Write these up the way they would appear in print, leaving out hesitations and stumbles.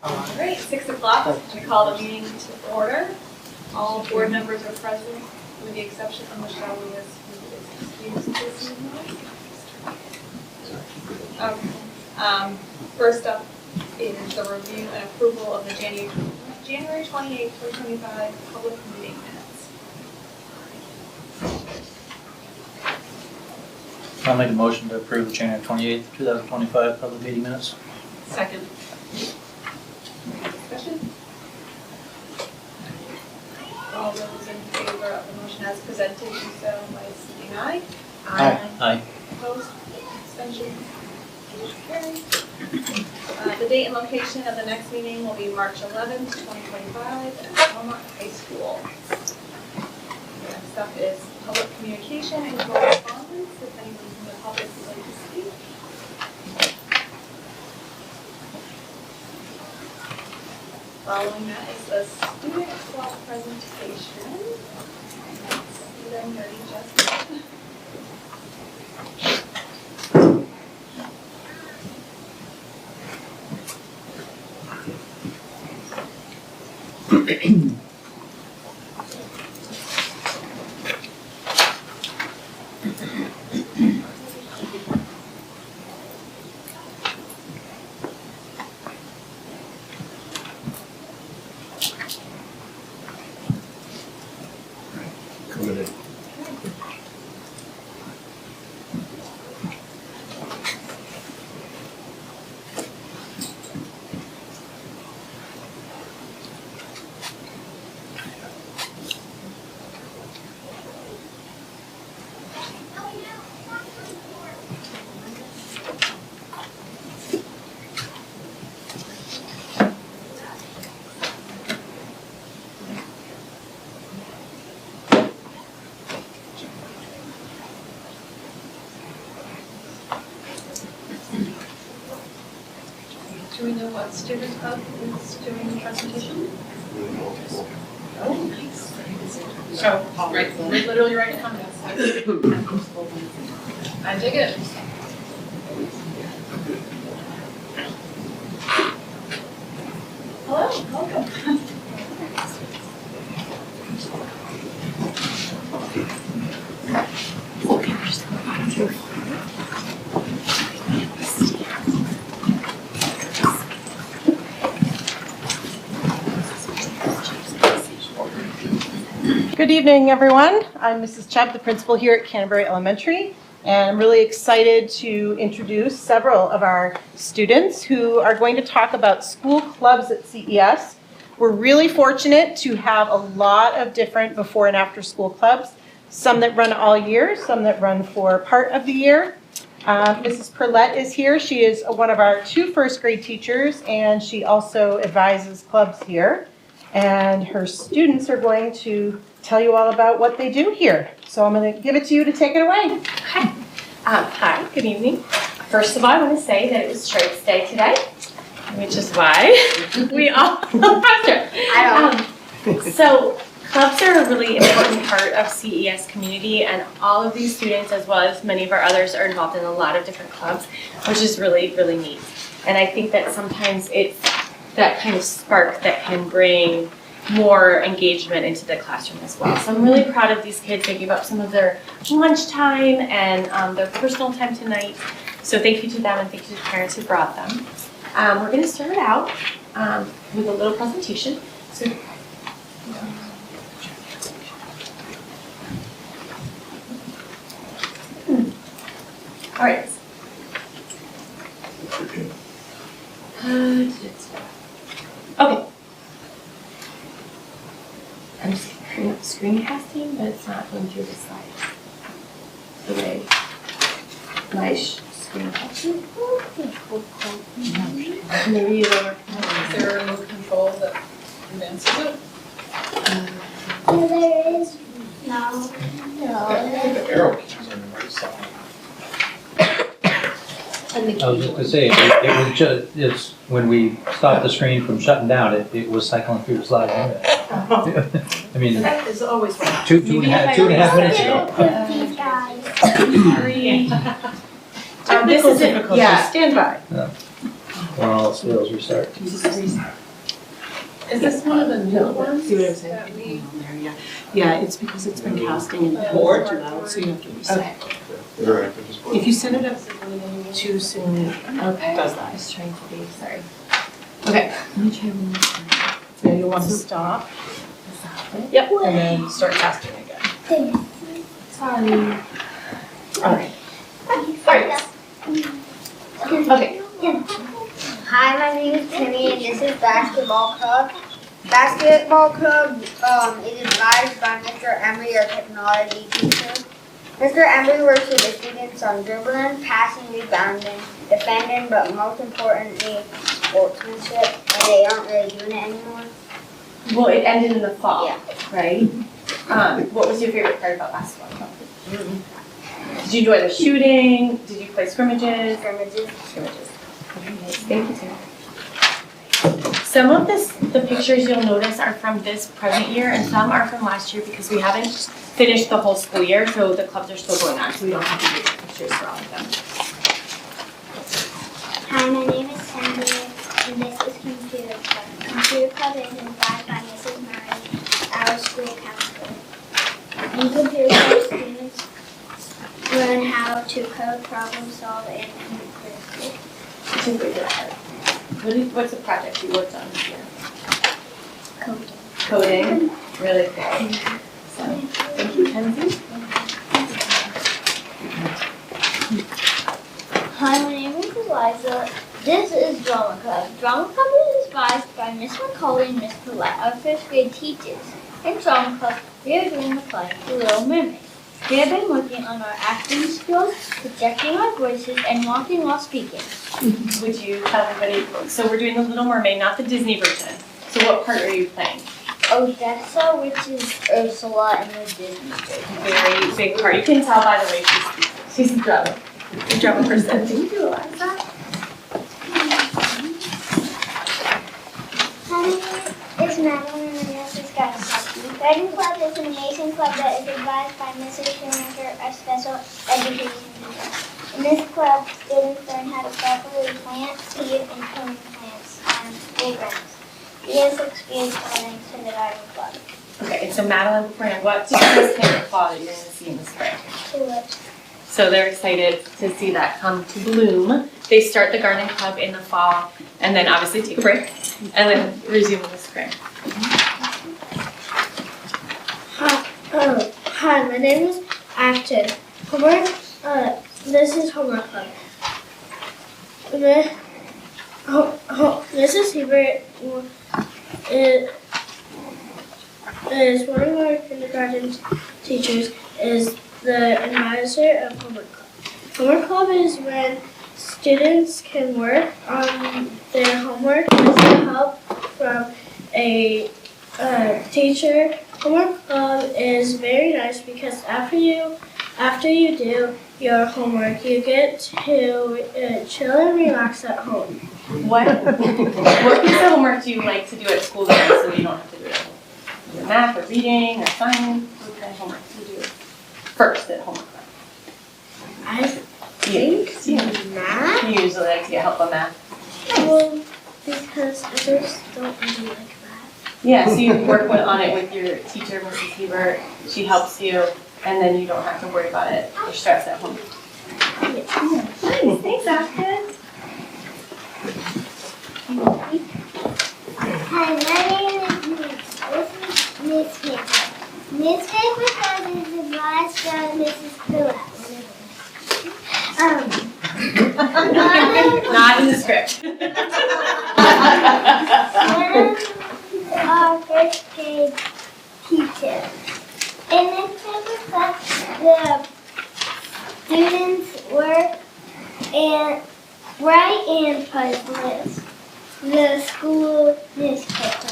All right, 6 o'clock, I'm going to call the meeting to order. All board members are present, with the exception of Michelle Lewis, who is excused this evening. Okay. First up is the review and approval of the January 28, 2025 public meeting minutes. I'll make a motion to approve the January 28th, 2025 public meeting minutes. Second. Discussion? All those in favor of the motion as presented, do so by saying aye. Aye. Opposed? Abstentions? Motion carried. The date and location of the next meeting will be March 11th, 2025 at Belmont High School. Next up is public communication and correspondence, if anyone from the public would like to speak. Following that is the student club presentation. Student Nerdy Justin. Do we know what student club is doing the presentation? Oh, nice. So, right, literally right at comments. I dig it. Hello, welcome. Good evening, everyone. I'm Mrs. Chubb, the principal here at Canterbury Elementary, and I'm really excited to introduce several of our students who are going to talk about school clubs at CES. We're really fortunate to have a lot of different before and after school clubs, some that run all year, some that run for part of the year. Mrs. Perlette is here. She is one of our 2 first grade teachers, and she also advises clubs here. And her students are going to tell you all about what they do here. So I'm going to give it to you to take it away. Okay. Hi, good evening. First of all, I want to say that it was Stripes Day today, which is why we all So clubs are a really important part of CES community, and all of these students, as well as many of our others, are involved in a lot of different clubs, which is really, really neat. And I think that sometimes it's that kind of spark that can bring more engagement into the classroom as well. So I'm really proud of these kids. They gave up some of their lunchtime and their personal time tonight. So thank you to them and thank you to the parents who brought them. We're going to start out with a little presentation. So, all right. Okay. I'm just putting up screencasting, but it's not going through the slides. The way my screencasting. Maybe you lower. Is there a remote control that advances it? No, there is no. The arrow keys are on the right side. And the I was just going to say, it was just, it's when we stopped the screen from shutting down, it was cycling through the slide anyway. I mean, That is always right. two and a half minutes ago. This is it. Yeah. Stand by. When all else fails, restart. Is this one of the new ones? See what I'm saying? Yeah, it's because it's been casting and it's too loud, so you have to reset. Okay. If you send it up too soon, it Okay. does I that. was trying to be, sorry. Okay. Let me try one more time. So you'll want to stop. Yep. And then start casting again. Sorry. All right. Okay. Hi, my name is Timmy, and this is basketball club. Basketball club is advised by Mr. Emery, our technology teacher. Mr. Emery works with the students on dribbling, passing, rebounding, defending, but most importantly, sportsmanship, and they aren't really doing it anymore. Well, it ended in the fall, Yeah. right? What was your favorite part about basketball? Did you enjoy the shooting? Did you play scrimmages? Scrimmages. Scrimmages. Thank you, Tim. Some of the pictures you'll notice are from this present year, and some are from last year because we haven't finished the whole school year, so the clubs are still going on, so we don't have to do the pictures for all of them. Hi, my name is Cindy, and this is Computer Club. Computer Club is advised by Mrs. Murray, our school counselor. In Computer Club, students learn how to code, problem solve, and think critically. What's your favorite part? What's the project you worked on this year? Coding. Coding, really cool. So, thank you, Kenzie. Hi, my name is Eliza. This is Drama Club. Drama Club is advised by Miss McCauley and Miss Collette, our first grade teachers. In Drama Club, we are doing the play, The Little Mermaid. We have been working on our acting skills, projecting our voices, and walking while speaking. Would you tell everybody, so we're doing the Little Mermaid, not the Disney version. So what part are you playing? Odessa, which is Ursula in the Disney version. Very big part. You can tell by the way she's a drama person. Thank you, Eliza. Hi, my name is Madeline, and this is Garden Club. Garden Club is an amazing club that is advised by Mrs. Schumacher, our special education teacher. In this club, students learn how to properly plant, seed, and prune plants on school grounds. We have experience thanks to the Garden Club. Okay, and so Madeline, what do you guys think of fall that you're going to see in the spring? Tulips. So they're excited to see that come to bloom. They start the garden club in the fall and then obviously take a break and then resume in the spring. Hi, my name is Ashton. This is Homework Club. Mrs. Hebert is one of our kindergarten teachers, is the advisor of Homework Club. Homework Club is when students can work on their homework with the help from a teacher. Homework Club is very nice because after you do your homework, you get to chill and relax at home. What piece of homework do you like to do at school then so you don't have to do it at home? Is it math or reading or science? What kind of homework do you do first at homework club? I think math. You usually like to get help on math. Well, because others don't really like math. Yeah, so you work on it with your teacher, Mrs. Hebert. She helps you, and then you don't have to worry about it or stress at home. Nice, thanks, Ashton. Hi, my name is Miss Paper. Miss Paper Club is advised by Mrs. Collette. Not in the script. Our first grade teacher. In this paper club, the students work and write and publish the school newspaper.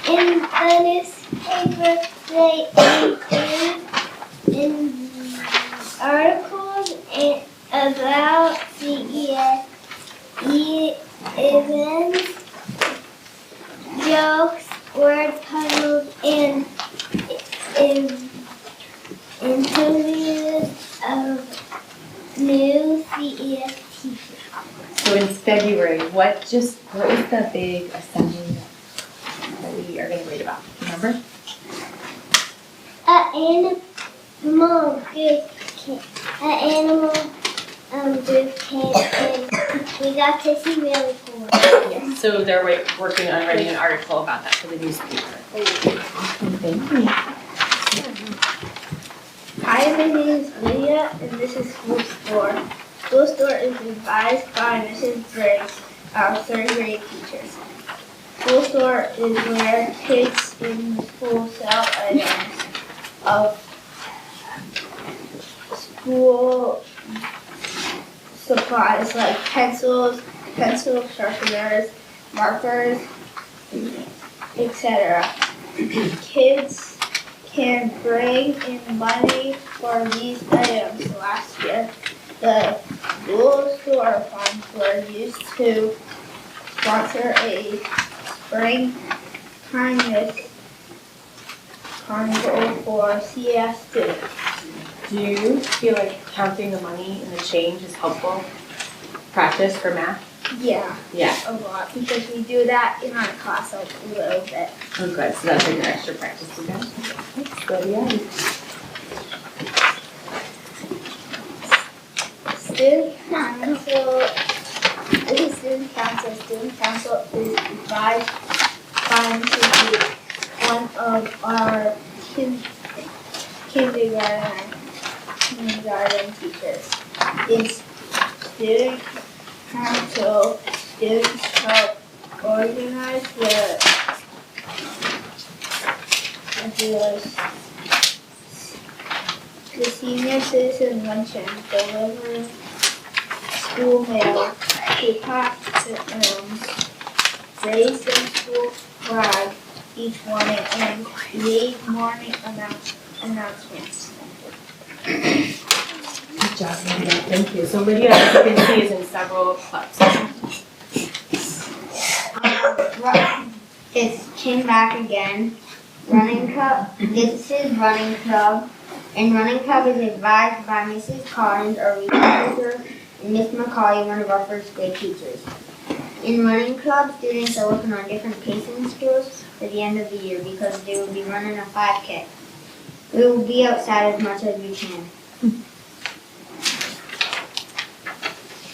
In the newspaper, they include articles about CES events, jokes, word puzzles, and interviews of new CES teachers. So So in February, what was the big assembly that we are going to read about? Remember? Animal good camp, and we got to see really cool. Yeah. So they're working on writing an article about that for the newspaper. Awesome, thank you. Hi, my name is Lydia, and this is School Store. School Store is advised by Mrs. Briggs, our third grade teachers. School Store is where kids in the school sell items of school supplies like pencils, pencil sharpeners, markers, etc. Kids can bring in money for these items. Last year, the school store funds were used to sponsor a spring kindness carnival for CS students. Do you feel like counting the money in the change is helpful practice for math? Yeah, Yeah. a lot, because we do that in our class a little bit. Oh, good. So that's like your extra practice you guys. That's good, yeah. Student council, this is student council. Student council is advised by to be one of our kindergarten teachers. In student council, students help organize the senior citizen luncheon, deliver school mail, to classrooms, raise the school flag each morning, and read morning announcements. Good job, Lydia. Thank you. So Lydia, as you can see, is in several clubs. It's came back again. Running club. This is running club, and running club is advised by Mrs. Collins, our reading teacher, and Miss McCauley, one of our first grade teachers. In running club, students are working on different pacing skills for the end of the year because they will be running a 5K. We will be outside as much as we can.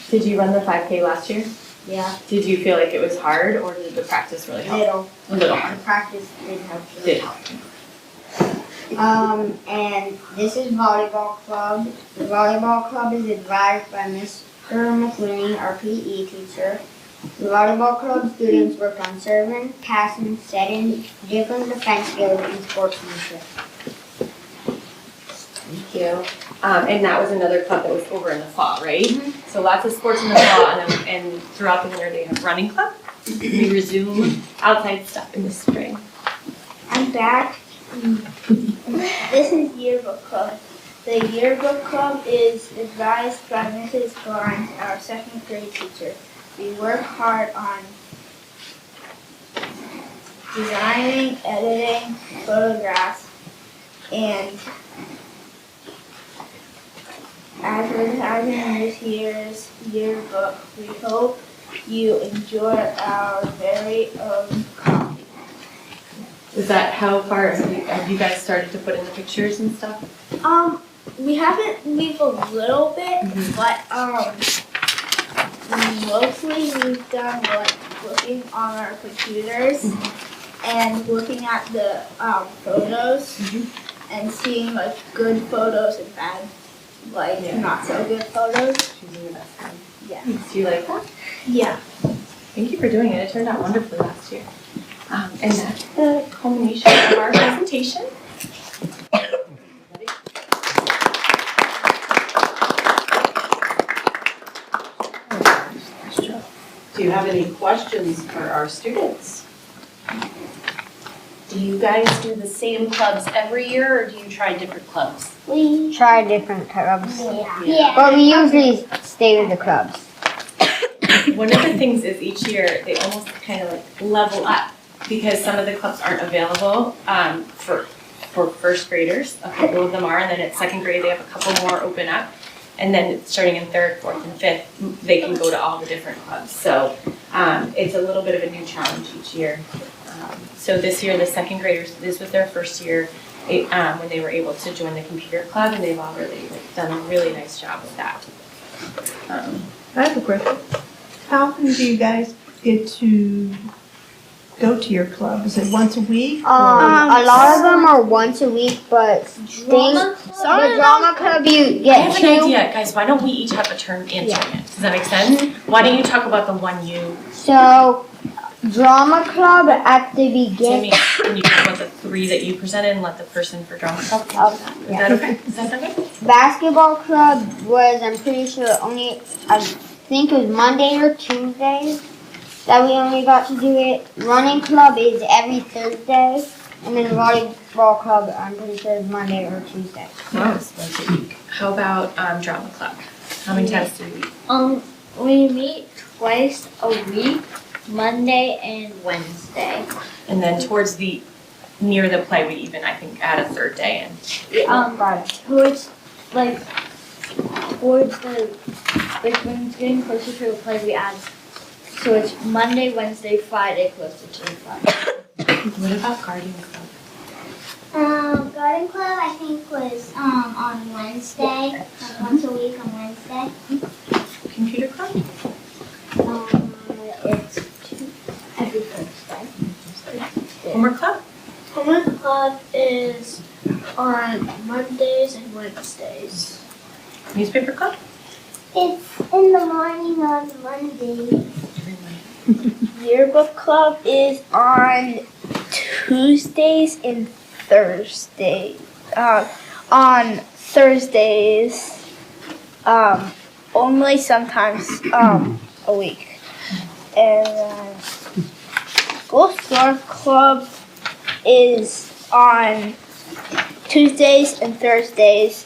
Did you run the 5K last year? Yeah, Did you feel like it was hard, or did the practice really help? A little The hard. practice did help. Did help. And this is volleyball club. The volleyball club is advised by Mr. McLean, our PE teacher. The volleyball club students work on serving, passing, setting, different defense skills, and sportsmanship. Thank you. And that was another club that was over in the fall, right? So lots of sports in the fall, and throughout the winter they have running club. We resume outside stuff in the spring. I'm back. This is yearbook club. The yearbook club is advised by Mrs. Barnes, our second grade teacher. We work hard on designing, editing, photographs, and advertising this year's yearbook. We hope you enjoy our very own copy. Is that how far have you guys started to put in the pictures and stuff? We haven't, we've a little bit, but mostly we've done like looking on our computers and looking at the photos and seeing like good photos and bad, like not so good photos. Choosing your best friend. Yeah. Do you like that? Yeah. Thank you for doing it. It turned out wonderfully last year. And that's the culmination of our presentation. Do you have any questions for our students? Do you guys do the same clubs every year, or do you try different clubs? We try different clubs, Yeah. but we usually stay with the clubs. One of the things is each year they almost kind of like level up because some of the clubs aren't available for first graders. A couple of them are, and then at second grade they have a couple more open up. And then starting in 3rd, 4th, and 5th, they can go to all the different clubs. So it's a little bit of a new challenge each year. So this year, the 2nd graders, this was their first year when they were able to join the computer club, and they've all really done a really nice job with that. I have a question. How often do you guys get to go to your club? Is it once a week? A lot of them are once a week, but the drama club you I get have an idea, guys. Why don't we each have a turn answering it? Does that make sense? Why don't you talk about the one you, So, drama club at the beginning. Tammy, can you talk about the 3 that you presented and let the person for drama club talk about that? Is that okay? Is that okay? Basketball club was, I'm pretty sure, I think it was Monday or Tuesday that we only got to do it. Running club is every Thursday, and then volleyball club, I'm pretty sure, is Monday or Tuesday. Yes, once a week. How about drama club? How many times do we meet? We meet twice a week, Monday and Wednesday. And then towards near the play, we even, I think, add a 3rd day in. Towards when it's getting closer to the play, we add. So it's Monday, Wednesday, Friday, closer to the play. What about garden club? Garden club I think was on Wednesday, like once a week on Wednesday. Computer club? It's every Thursday. Homework club? Homework club is on Mondays and Wednesdays. Newspaper club? It's in the morning on Monday. Yearbook club is on Tuesdays and Thursdays. On Thursdays, only sometimes a week. And school store club is on Tuesdays and Thursdays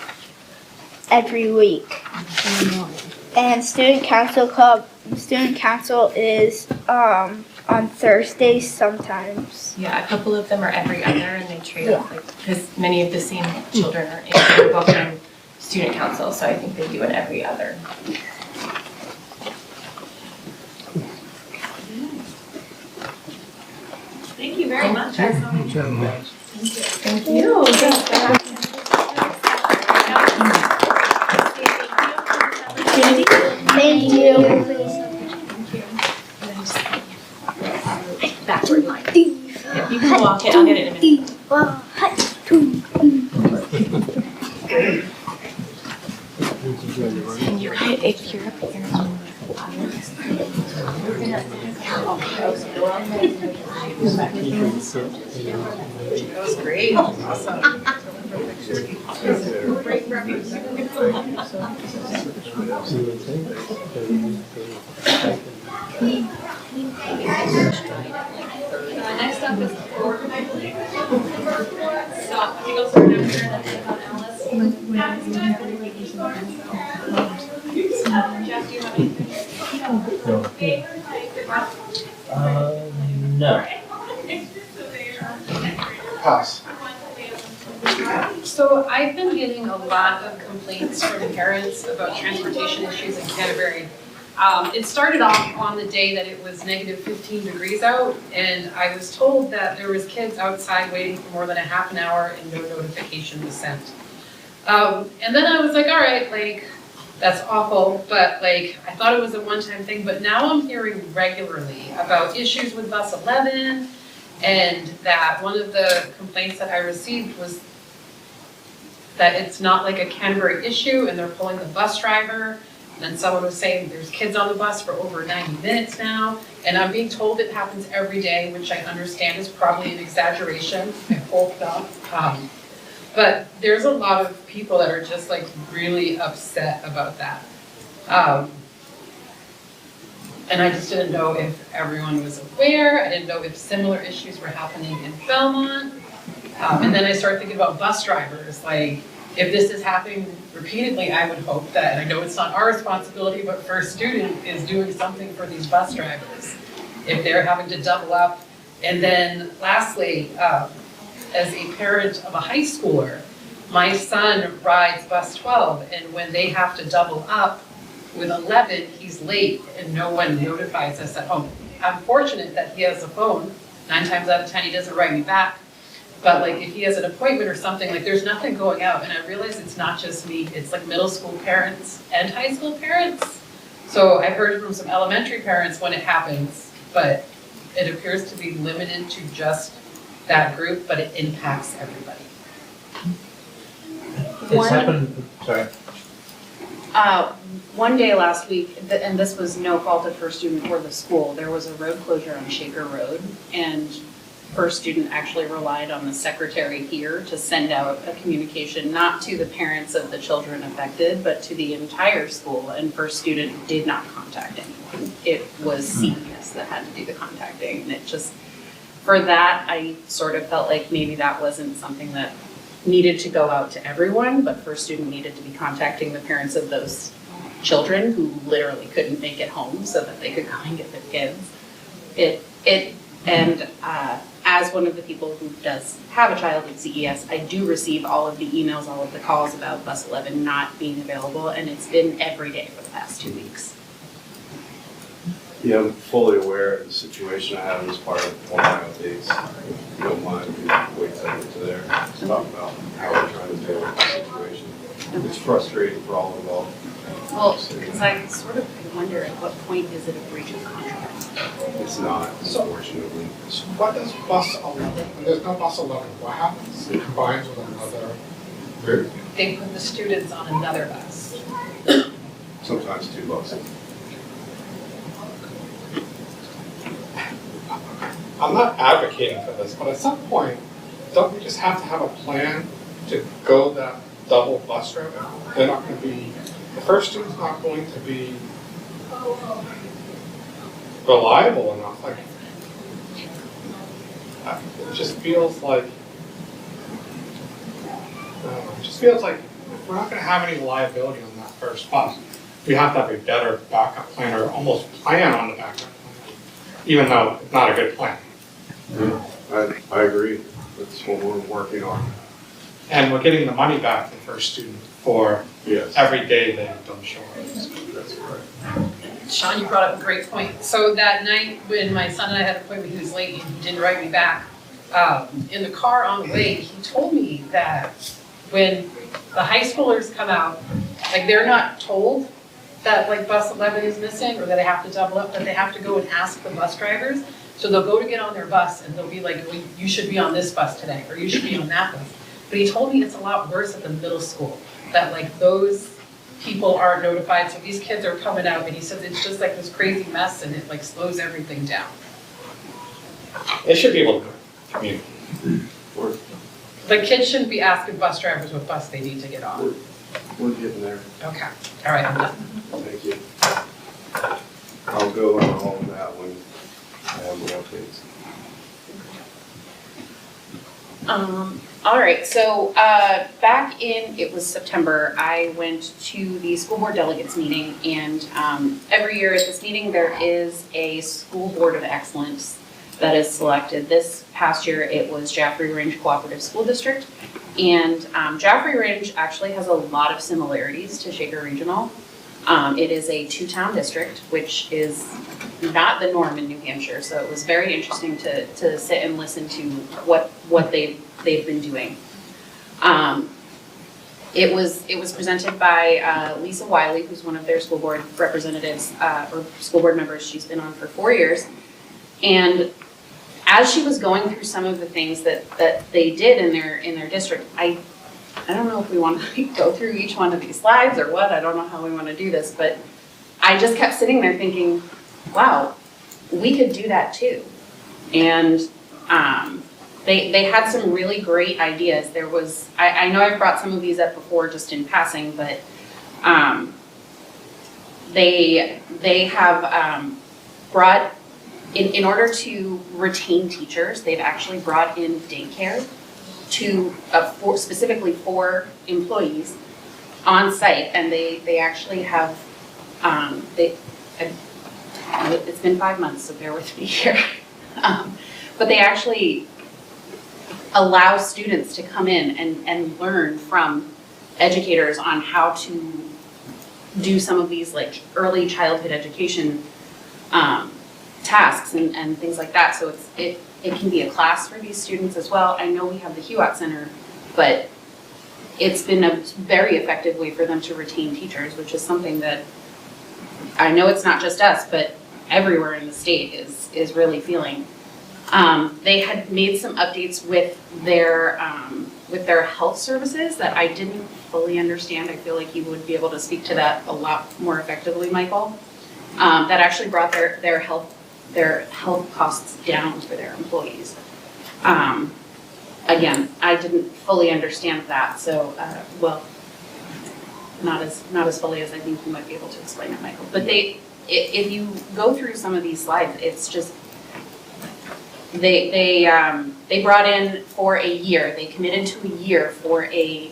every week. And student council is on Thursdays sometimes. Yeah, a couple of them are every other, and they trade off, because many of the same children are in both in student council, so I think they do an every other. Thank you very much. Thank you. Thank you. Backward line. Yeah, you can walk it, I'll get it in a minute. And you're right, if you're up here. That was great. Awesome. Next up is the board. So I think I'll start down here and then take on Alice. Jeff, do you have anything? No. Pass. So I've been getting a lot of complaints from parents about transportation issues in Canterbury. It started off on the day that it was negative 15 degrees out, and I was told that there was kids outside waiting for more than a half an hour and no notification was sent. And then I was like, all right, like, that's awful, but like, I thought it was a one-time thing, but now I'm hearing regularly about issues with bus 11, and that one of the complaints that I received was that it's not like a Canterbury issue and they're pulling the bus driver. And then someone was saying there's kids on the bus for over 90 minutes now. And I'm being told it happens every day, which I understand is probably an exaggeration. I hope not. But there's a lot of people that are just like really upset about that. And I just didn't know if everyone was aware. I didn't know if similar issues were happening in Belmont. And then I started thinking about bus drivers. Like, if this is happening repeatedly, I would hope that, and I know it's not our responsibility, but First Student is doing something for these bus drivers. If they're having to double up. And then lastly, as a parent of a high schooler, my son rides bus 12, and when they have to double up with 11, he's late and no one notifies us at home. I'm fortunate that he has a phone. 9 times out of 10, he doesn't write me back. But like if he has an appointment or something, like there's nothing going out. And I realize it's not just me, it's like middle school parents and high school parents. So I've heard from some elementary parents when it happens, but it appears to be limited to just that group, but it impacts everybody. It's happened, sorry. One day last week, and this was no fault of First Student or the school, there was a road closure on Shaker Road, and First Student actually relied on the secretary here to send out a communication, not to the parents of the children affected, but to the entire school, and First Student did not contact anyone. It was CES that had to do the contacting, and it just, for that, I sort of felt like maybe that wasn't something that needed to go out to everyone, but First Student needed to be contacting the parents of those children who literally couldn't make it home so that they could go and get their kids. As one of the people who does have a child at CES, I do receive all of the emails, all of the calls about bus 11 not being available, and it's been every day for the past 2 weeks. Yeah, I'm fully aware of the situation I have as part of one of my updates. If you don't mind, we can wait till I get to there, to talk about how we're trying to deal with the situation. It's frustrating for all involved. Well, because I sort of wonder at what point is it a breach of contract? It's not, unfortunately. So what does bus 11, when there's no bus 11, what happens? It combines with another group? They put the students on another bus. Sometimes 2 buses. I'm not advocating for this, but at some point, don't we just have to have a plan to go that double bus route? They're not going to be, the First Student's not going to be reliable enough. Like, it just feels like, it just feels like if we're not going to have any liability on that first bus, we have to have a better backup plan, or almost plan on the backup plan, even though it's not a good plan. Yeah, I agree. That's what we're working on. And we're getting the money back to First Student for every day they don't show up. That's correct. Sean, you brought up a great point. So that night when my son and I had an appointment, he was late and he didn't write me back. In the car on the way, he told me that when the high schoolers come out, like they're not told that like bus 11 is missing or that they have to double up, but they have to go and ask the bus drivers. So they'll go to get on their bus and they'll be like, well, you should be on this bus today, or you should be on that bus. But he told me it's a lot worse at the middle school, that like those people aren't notified, so these kids are coming out, and he says it's just like this crazy mess and it like slows everything down. They should be able to communicate. The kids shouldn't be asking bus drivers what bus they need to get on. We're getting there. Okay, all right, I'm done. Thank you. I'll go over all of that when I have more updates. All right, so back in, it was September, I went to the school board delegates meeting, and every year at this meeting there is a school board of excellence that is selected. This past year it was Jaffrey-Rindge Cooperative School District, and Jaffrey-Rindge actually has a lot of similarities to Shaker Regional. It is a 2-town district, which is not the norm in New Hampshire, so it was very interesting to sit and listen to what they've been doing. It was presented by Lisa Wiley, who's one of their school board representatives, or school board members. She's been on for 4 years. And as she was going through some of the things that they did in their district, I don't know if we want to go through each one of these slides or what. I don't know how we want to do this, but I just kept sitting there thinking, wow, we could do that too. And they had some really great ideas. There was, I know I've brought some of these up before just in passing, but they have brought, in order to retain teachers, they've actually brought in daycare to specifically for employees on site, and they actually have it's been 5 months, so bear with me here. But they actually allows students to come in and learn from educators on how to do some of these like early childhood education tasks and things like that. So it can be a class for these students as well. I know we have the HUAT Center, but it's been a very effective way for them to retain teachers, which is something that I know it's not just us, but everywhere in the state is really feeling. They had made some updates with their health services that I didn't fully understand. I feel like you would be able to speak to that a lot more effectively, Michael. That actually brought their health costs down for their employees. Again, I didn't fully understand that, so well, not as fully as I think you might be able to explain it, Michael. But if you go through some of these slides, it's just they brought in for a year. They committed to a year for a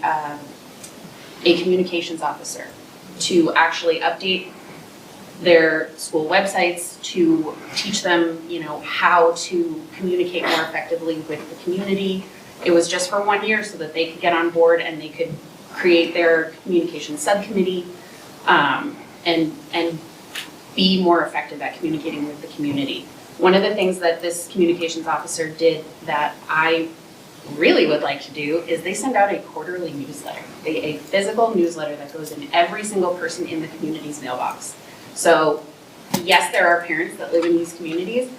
communications officer to actually update their school websites, to teach them, how to communicate more effectively with the community. It was just for 1 year so that they could get on board and they could create their communication subcommittee and be more effective at communicating with the community. One of the things that this communications officer did that I really would like to do is they send out a quarterly newsletter, a physical newsletter that goes in every single person in the community's mailbox. So yes, there are parents that live in these communities,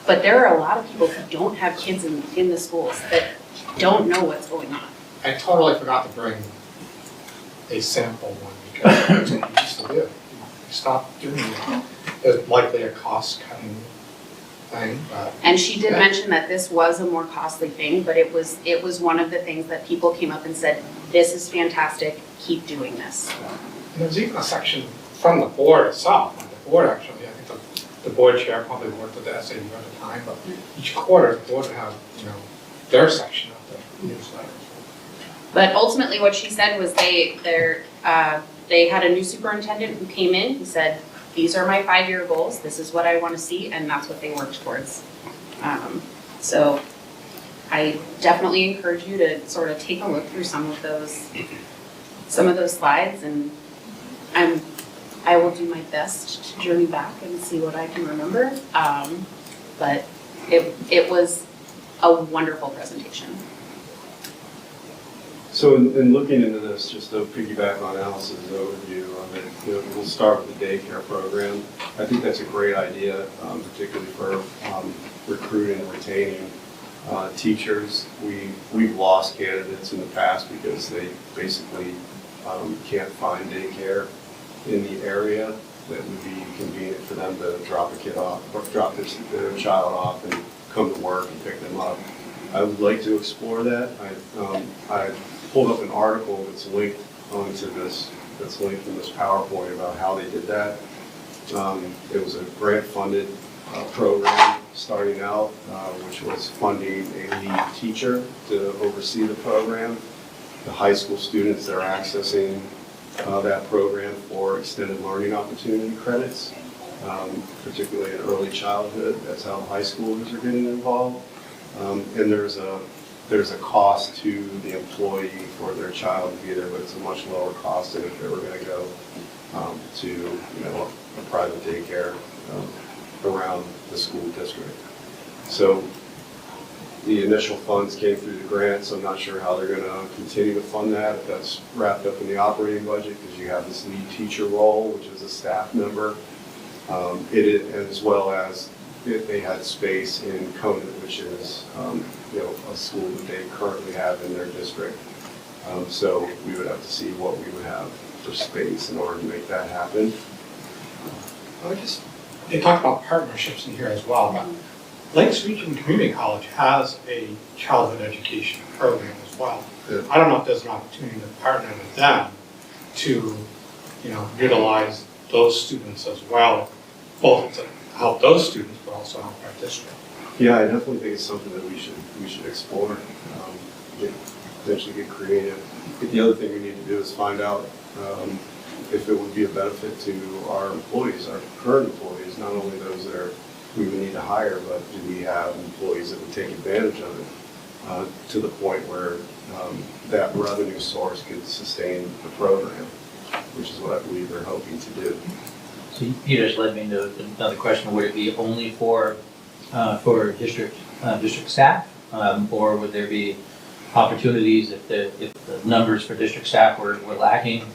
but there are a lot of people who don't have kids in the schools that don't know what's going on. I totally forgot to bring a sample one because that's what we used to do. You stopped doing it. It's likely a cost-cutting thing, but. And she did mention that this was a more costly thing, but it was one of the things that people came up and said, this is fantastic, keep doing this. And there's even a section from the board itself, like the board actually, I think the board chair probably worked with the SAU at the time, but each quarter the board would have, their section of the newsletter. But ultimately what she said was they had a new superintendent who came in who said, these are my 5-year goals, this is what I want to see, and that's what they worked towards. So I definitely encourage you to sort of take a look through some of those slides, and I will do my best to journey back and see what I can remember. But it was a wonderful presentation. So in looking into this, just to piggyback on Alice's overview, we'll start with the daycare program. I think that's a great idea, particularly for recruiting and retaining teachers. We've lost candidates in the past because they basically can't find daycare in the area that would be convenient for them to drop a kid off, or drop their child off and come to work and pick them up. I would like to explore that. I pulled up an article that's linked onto this, that's linked in this PowerPoint about how they did that. It was a grant-funded program starting out, which was funding a lead teacher to oversee the program. The high school students that are accessing that program for extended learning opportunity credits, particularly in early childhood. That's how high schoolers are getting involved. And there's a cost to the employee for their child to be there, but it's a much lower cost than if they were going to go to a private daycare around the school district. So the initial funds came through the grant, so I'm not sure how they're going to continue to fund that. If that's wrapped up in the operating budget, because you have this lead teacher role, which is a staff member, as well as they had space in Conant, which is a school that they currently have in their district. So we would have to see what we would have for space in order to make that happen. They talked about partnerships in here as well, but Lakes Region Community College has a childhood education program as well. Yeah. I don't know if there's an opportunity to partner with them to, utilize those students as well, both to help those students, but also help our district. Yeah, I definitely think it's something that we should explore, potentially get creative. I think the other thing we need to do is find out if it would be a benefit to our employees, our current employees, not only those that we would need to hire, but do we have employees that would take advantage of it? to the point where that revenue source could sustain the program, which is what I believe they're hoping to do. So you just led me into another question. Would it be only for district staff, or would there be opportunities if the numbers for district staff were lacking?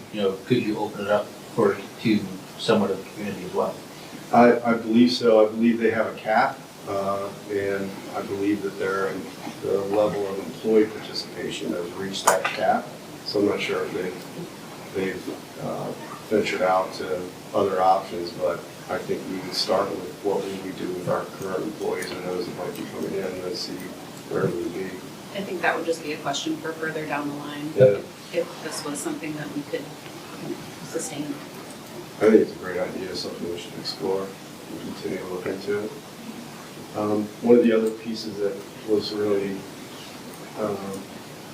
Could you open it up to somewhat of the community as well? I believe so. I believe they have a cap, and I believe that the level of employee participation has reached that cap. So I'm not sure if they've ventured out to other options, but I think we would start with what we would do with our current employees and those that might be coming in and then see where we would be. I think that would just be a question for further down the line, Yeah. if this was something that we could sustain. I think it's a great idea, something we should explore and continue to look into it. One of the other pieces that was really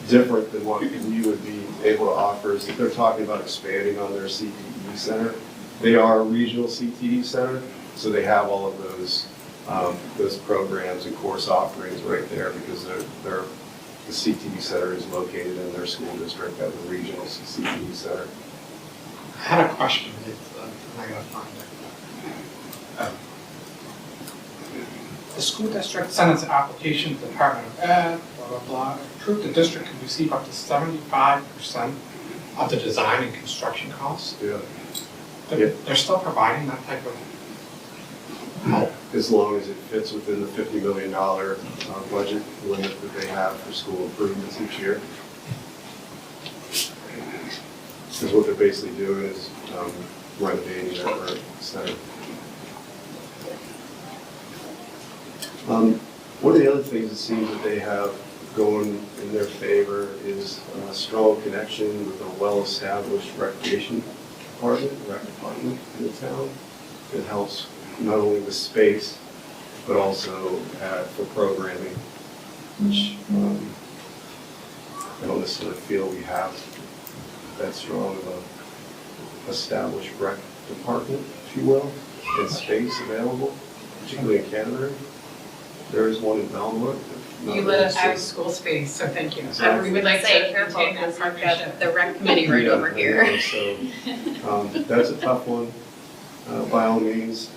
different than what we would be able to offer is that they're talking about expanding on their CTE center. They are a regional CTE center, so they have all of those programs and course offerings right there because the CTE center is located in their school district as a regional CTE center. I had a question, I gotta find it. The school district sent its application to the Department of Ed, blah, blah, blah, approved the district could receive up to 75% of the design and construction costs. Yeah. They're still providing that type of help? As long as it fits within the $50 million budget limit that they have for school improvements each year. Because what they're basically doing is renovating their center. One of the other things it seems that they have going in their favor is a strong connection with a well-established recreation department in the town. It helps not only with space, but also for programming, which I don't necessarily feel we have that strong of a established rec department, if you will, and space available, particularly in Canterbury. There is one in Belmont. You let us have school space, so thank you. We would like to maintain say, that partnership. the rec committee right over I here. know, so that's a tough one, by all means.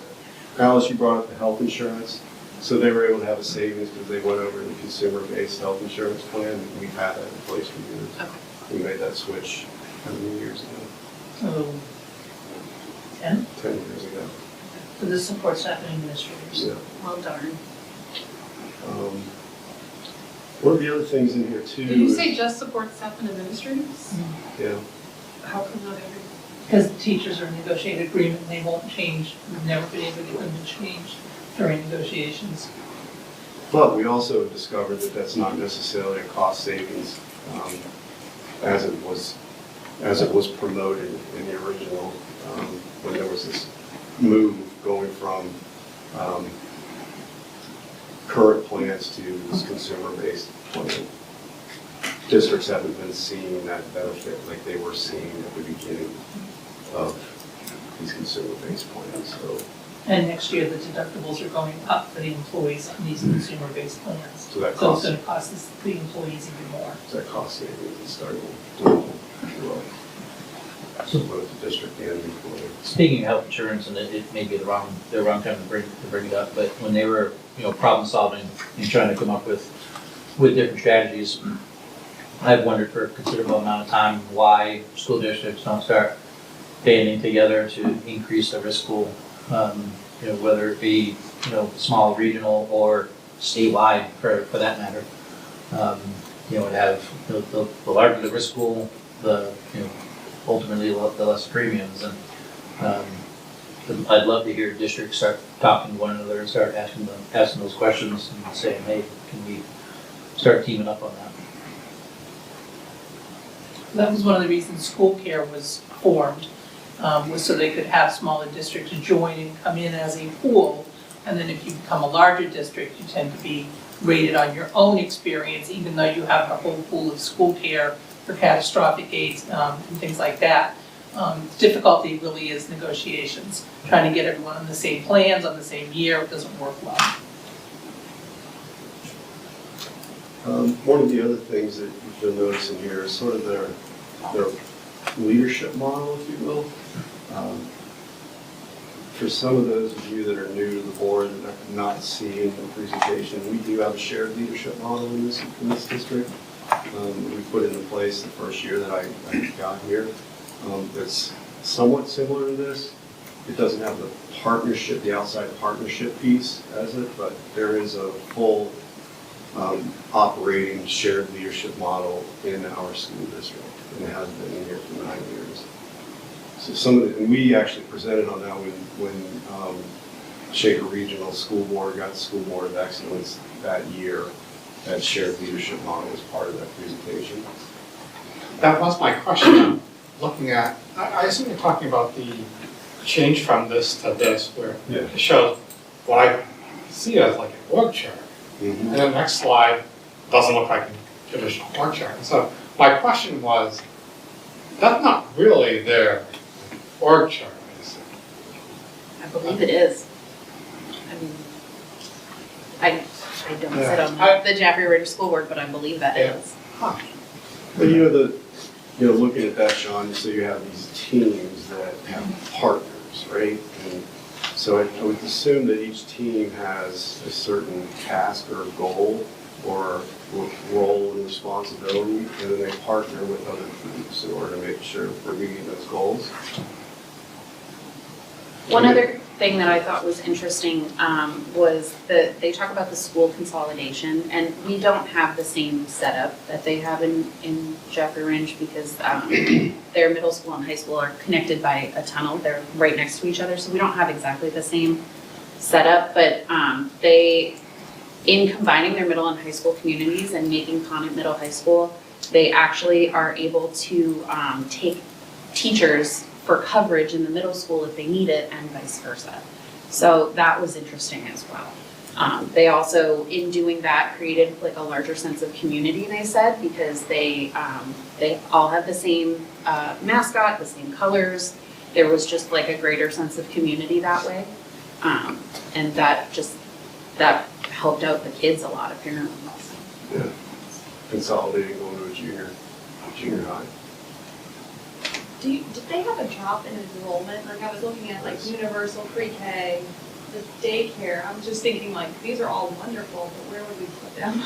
Alice, you brought up the health insurance. So they were able to have a savings because they went over to the consumer-based health insurance plan, and we've had that in place for years. Okay. We made that switch how many years ago? 10? 10 years ago. So this supports staff and administrators. Yeah. Well darn. One of the other things in here too. Did you is- say just support staff and administrators? Yeah. How come not every? Because the teachers are in negotiated agreement and they won't change. We've never been able to get them to change during negotiations. But we also discovered that that's not necessarily a cost savings as it was promoted in the original, when there was this move going from current plans to this consumer-based plan. Districts haven't been seeing that benefit like they were seeing at the beginning of these consumer-based plans. So And next year, the deductibles are going up for the employees on these consumer-based plans. So that So it's costs, going to cost the employees even more. that cost savings is starting to double, if you will. So both the district and the employee. Speaking of health insurance, and it may be the wrong time to bring it up, but when they were, problem solving and trying to come up with different strategies, I've wondered for a considerable amount of time why school districts don't start banding together to increase the risk pool, whether it be, small regional or statewide for that matter. To have the larger the risk pool, ultimately the less premiums. And I'd love to hear districts start talking to one another and start asking those questions and saying, hey, can we start teaming up on that? That was one of the reasons school care was formed, was so they could have smaller districts join and come in as a pool. And then if you become a larger district, you tend to be rated on your own experience, even though you have a whole pool of school care for catastrophic aids and things like that. Difficulty really is negotiations, trying to get everyone on the same plans, on the same year, it doesn't work well. One of the other things that you'll notice in here is sort of their leadership model, if you will. For some of those of you that are new to the board and are not seeing the presentation, we do have a shared leadership model in this district. We put into place the first year that I got here. It's somewhat similar to this. It doesn't have the partnership, the outside partnership piece as it, but there is a full operating shared leadership model in our school district, and it has been in here for 9 years. So and we actually presented on that when Shaker Regional School Board got the School Board of Excellence that year. That shared leadership model was part of that presentation. That was my question. Looking at, I assume you're talking about the change from this to this, where it shows what I see as like an org chart. And the next slide doesn't look like a traditional org chart. So my question was, that's not really their org chart, is it? I believe it is. I mean, I don't sit on the Jaffrey-Rindge School Board, but I believe that is. Huh. But looking at that, Sean, so you have these teams that have partners, right? And so I would assume that each team has a certain task or goal or role and responsibility, and then they partner with other teams in order to make sure we're meeting those goals. One other thing that I thought was interesting was that they talk about the school consolidation, and we don't have the same setup that they have in Jaffrey-Rindge because their middle school and high school are connected by a tunnel. They're right next to each other, so we don't have exactly the same setup, but in combining their middle and high school communities and making Conant Middle High School, they actually are able to take teachers for coverage in the middle school if they need it and vice versa. So that was interesting as well. They also, in doing that, created like a larger sense of community, they said, because they all have the same mascot, the same colors. There was just like a greater sense of community that way. And that helped out the kids a lot, apparently. Yeah, consolidating going to a junior high. Did they have a drop in enrollment? Like I was looking at like universal pre-K, the daycare. I'm just thinking like these are all wonderful, but where would we put them?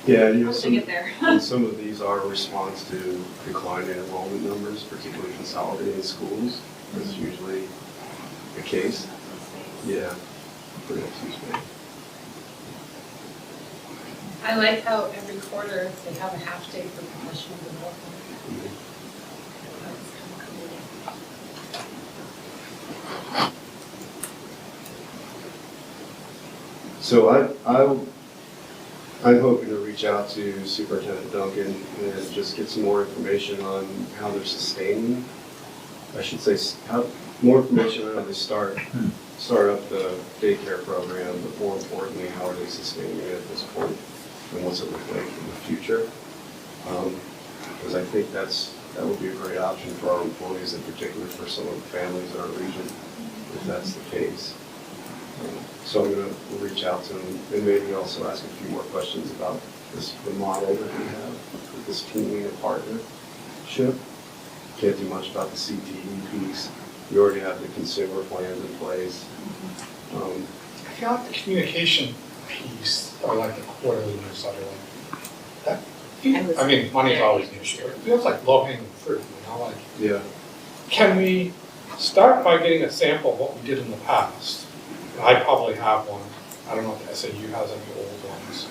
Yeah, How did they get there? some of these are a response to declining enrollment numbers, particularly consolidating schools. That's usually the case. Yeah, pretty much usually. I like how every quarter they have a half day for professional development. So I'm hoping to reach out to Superintendent Duncan and just get some more information on how they're sustaining. I should say more information on how they start up the daycare program, but more importantly, how are they sustaining it at this point, and what's it look like in the future? Because I think that would be a great option for our employees, and particularly for some of the families in our region, if that's the case. So I'm going to reach out to them and maybe also ask a few more questions about the model that we have with this teaming and partnership. Can't do much about the CTE piece. We already have the consumer plans in place. I feel like the communication piece, or like the quarterly newsletter, money's always an issue. It feels like low-hanging fruit, like. Yeah. Can we start by getting a sample of what we did in the past? I probably have one. I don't know if the SAU has any old ones.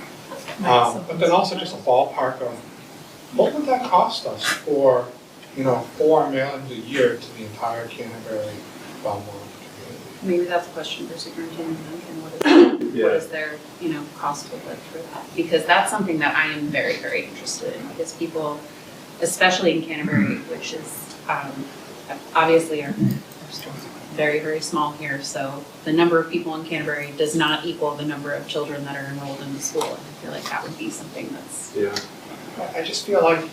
But then also just a ballpark of what would that cost us for, 4 mailings a year to the entire Canterbury, Belmont community? Maybe that's a question for Superintendent Duncan. What is their, cost would look for that? Because that's something that I am very, very interested in, because people, especially in Canterbury, which is obviously are very, very small here. So the number of people in Canterbury does not equal the number of children that are enrolled in the school. And I feel like that would be something that's. Yeah. I just feel like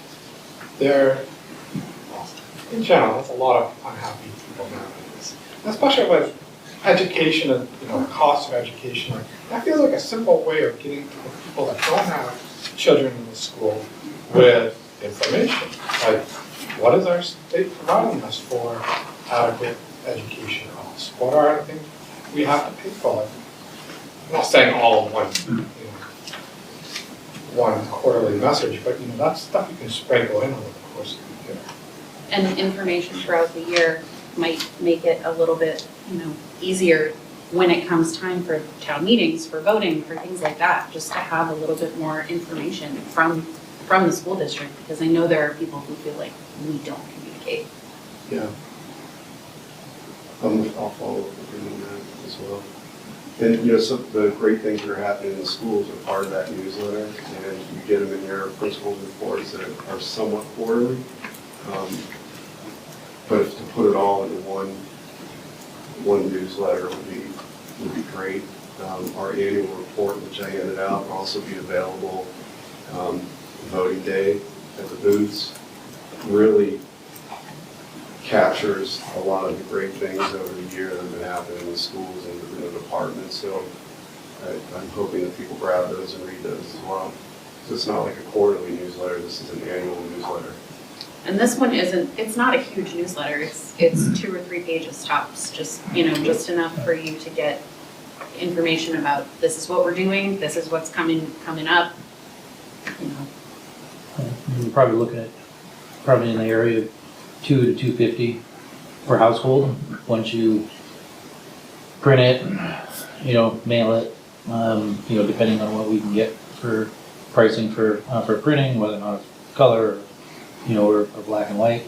in general, there's a lot of unhappy people nowadays, especially with education and the cost of education. That feels like a simple way of getting to the people that don't have children in the school with information. Like, what is our state providing us for adequate education costs? What are the things we have to pay for? Like, I'm not saying all in one, one quarterly message, but that's stuff you can sprinkle in over the course of the year. And information throughout the year might make it a little bit, easier when it comes time for town meetings, for voting, for things like that, just to have a little bit more information from the school district, because I know there are people who feel like we don't communicate. Yeah. I'll follow up with you on that as well. And, some of the great things that are happening in the schools are part of that newsletter, and you get them in your principal's reports that are somewhat quarterly. But if to put it all into one newsletter would be great. Our annual report, which I handed out, will also be available voting day at the booths. Really captures a lot of the great things over the year that have been happening in the schools and in the departments. So I'm hoping that people grab those and read those as well. So it's not like a quarterly newsletter, this is an annual newsletter. And this one it's not a huge newsletter, it's 2 or 3 pages tops, just enough for you to get information about this is what we're doing, this is what's coming up, We're probably looking at, in the area of $200 to $250 per household. Once you print it, mail it, depending on what we can get for pricing for printing, whether or not it's color, or black and white.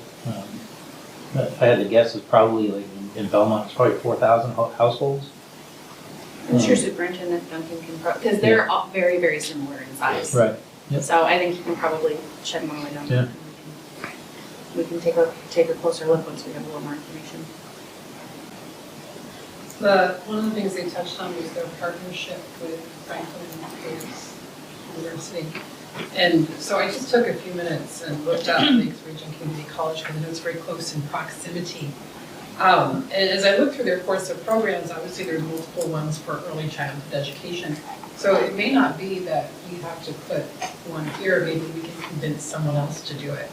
If I had to guess, it's probably like in Belmont, it's probably 4,000 households. I'm sure Superintendent Duncan can, because they're all very, very similar in size. Right. Yep. So I think you can probably shed more light on Yeah. that. We can take a closer look once we have a little more information. One of the things they touched on was their partnership with Franklin University. And so I just took a few minutes and looked up Lakes Region Community College because I know it's very close in proximity. And as I looked through their course of programs, obviously there are multiple ones for early childhood education. So it may not be that we have to put one here, maybe we can convince someone else to do it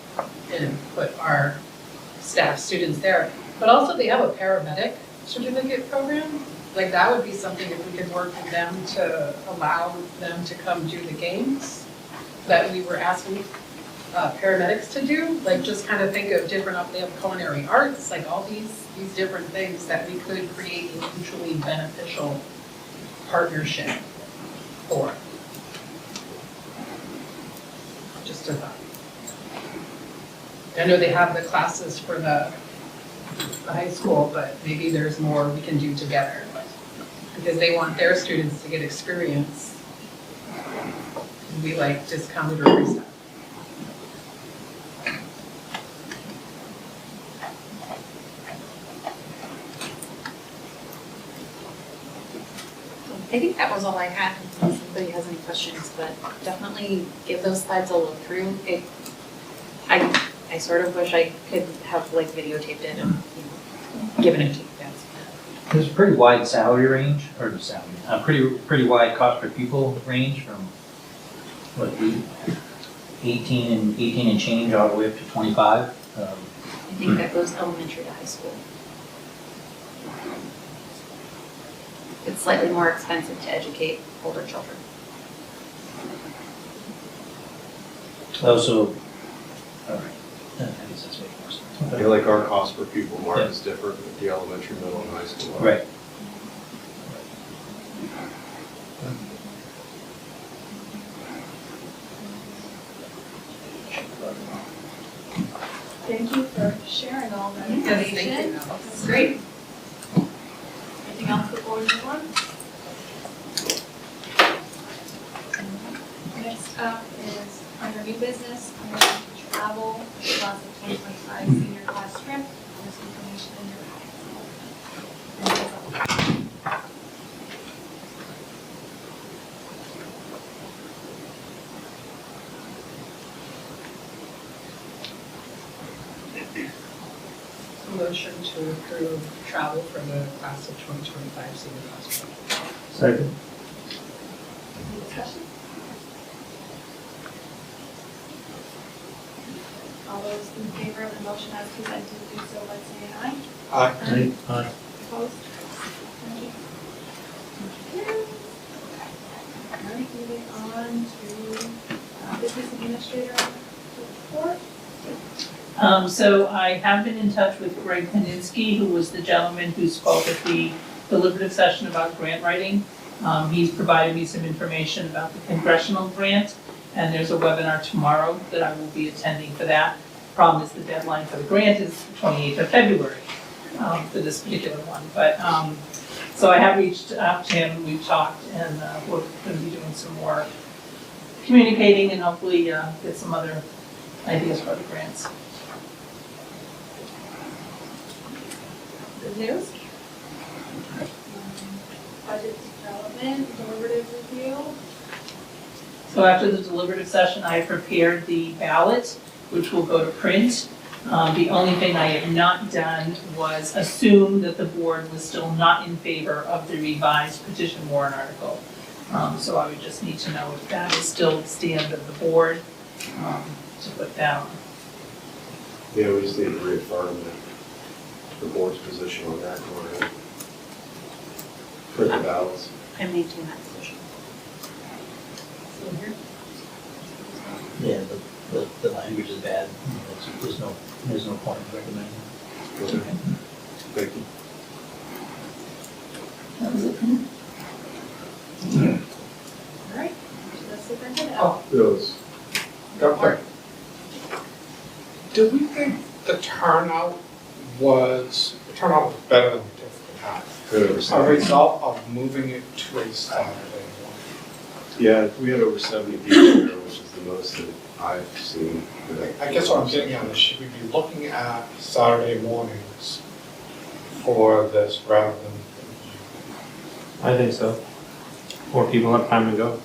and put our staff students there. But also they have a paramedic certificate program. Like that would be something if we could work with them to allow them to come do the games that we were asking paramedics to do. Like just kind of think of different, they have culinary arts, like all these different things that we could create a mutually beneficial partnership for. Just a thought. I know they have the classes for the high school, but maybe there's more we can do together because they want their students to get experience. We like discounted or free stuff. I think that was all I had, unless anybody has any questions, but definitely give those slides a look through. I sort of wish I could have videotaped it and given it to you guys. There's a pretty wide salary range, or pretty wide cost per pupil range from 18 and change all the way up to 25. I think that goes elementary to high school. It's slightly more expensive to educate older children. Also, all right, I guess that's making more sense. I feel like our cost per pupil mark is different with the elementary, middle, and high school. Right. Thank you for sharing all that Yes, thank information. you. That's great. Anything else before we move on? Next up is under new business, under travel, class of 2025 senior class trip. This information in your packet. Motion to approve travel for the class of 2025 senior class trip. Second. Any discussion? Aye. Opposed? All right, moving on to business administrator report. So I have been in touch with Greg Kaninsky, who was the gentleman who spoke at the deliberative session about grant writing. He's provided me some information about the congressional grant, and there's a webinar tomorrow that I will be attending for that. Problem is the deadline for the grant is 28th of February for this particular one. But so I have reached out to him, we've talked, and we're going to be doing some more communicating and hopefully get some other ideas for the grants. Good news. Budget development, deliberative review. So after the deliberative session, I prepared the ballot, which will go to print. The only thing I have not done was assume that the board was still not in favor of the revised petition warrant article. So I would just need to know if that is still the stand of the board to put down. Yeah, we just need to reaffirm the board's position on that one. Print the ballots. I maintain that position. Yeah, the language is bad. There's no point in recommending. Okay. Thank you. That was it for me. All right, to the superintendent. Oh, Those. real quick. Do we think the turnout was better than we typically have? A result of moving it to a Saturday morning? Yeah, we had over 70 people there, which is the most that I've seen. I guess what I'm getting at is, should we be looking at Saturday mornings for this rather than? I think so. More people have time to go.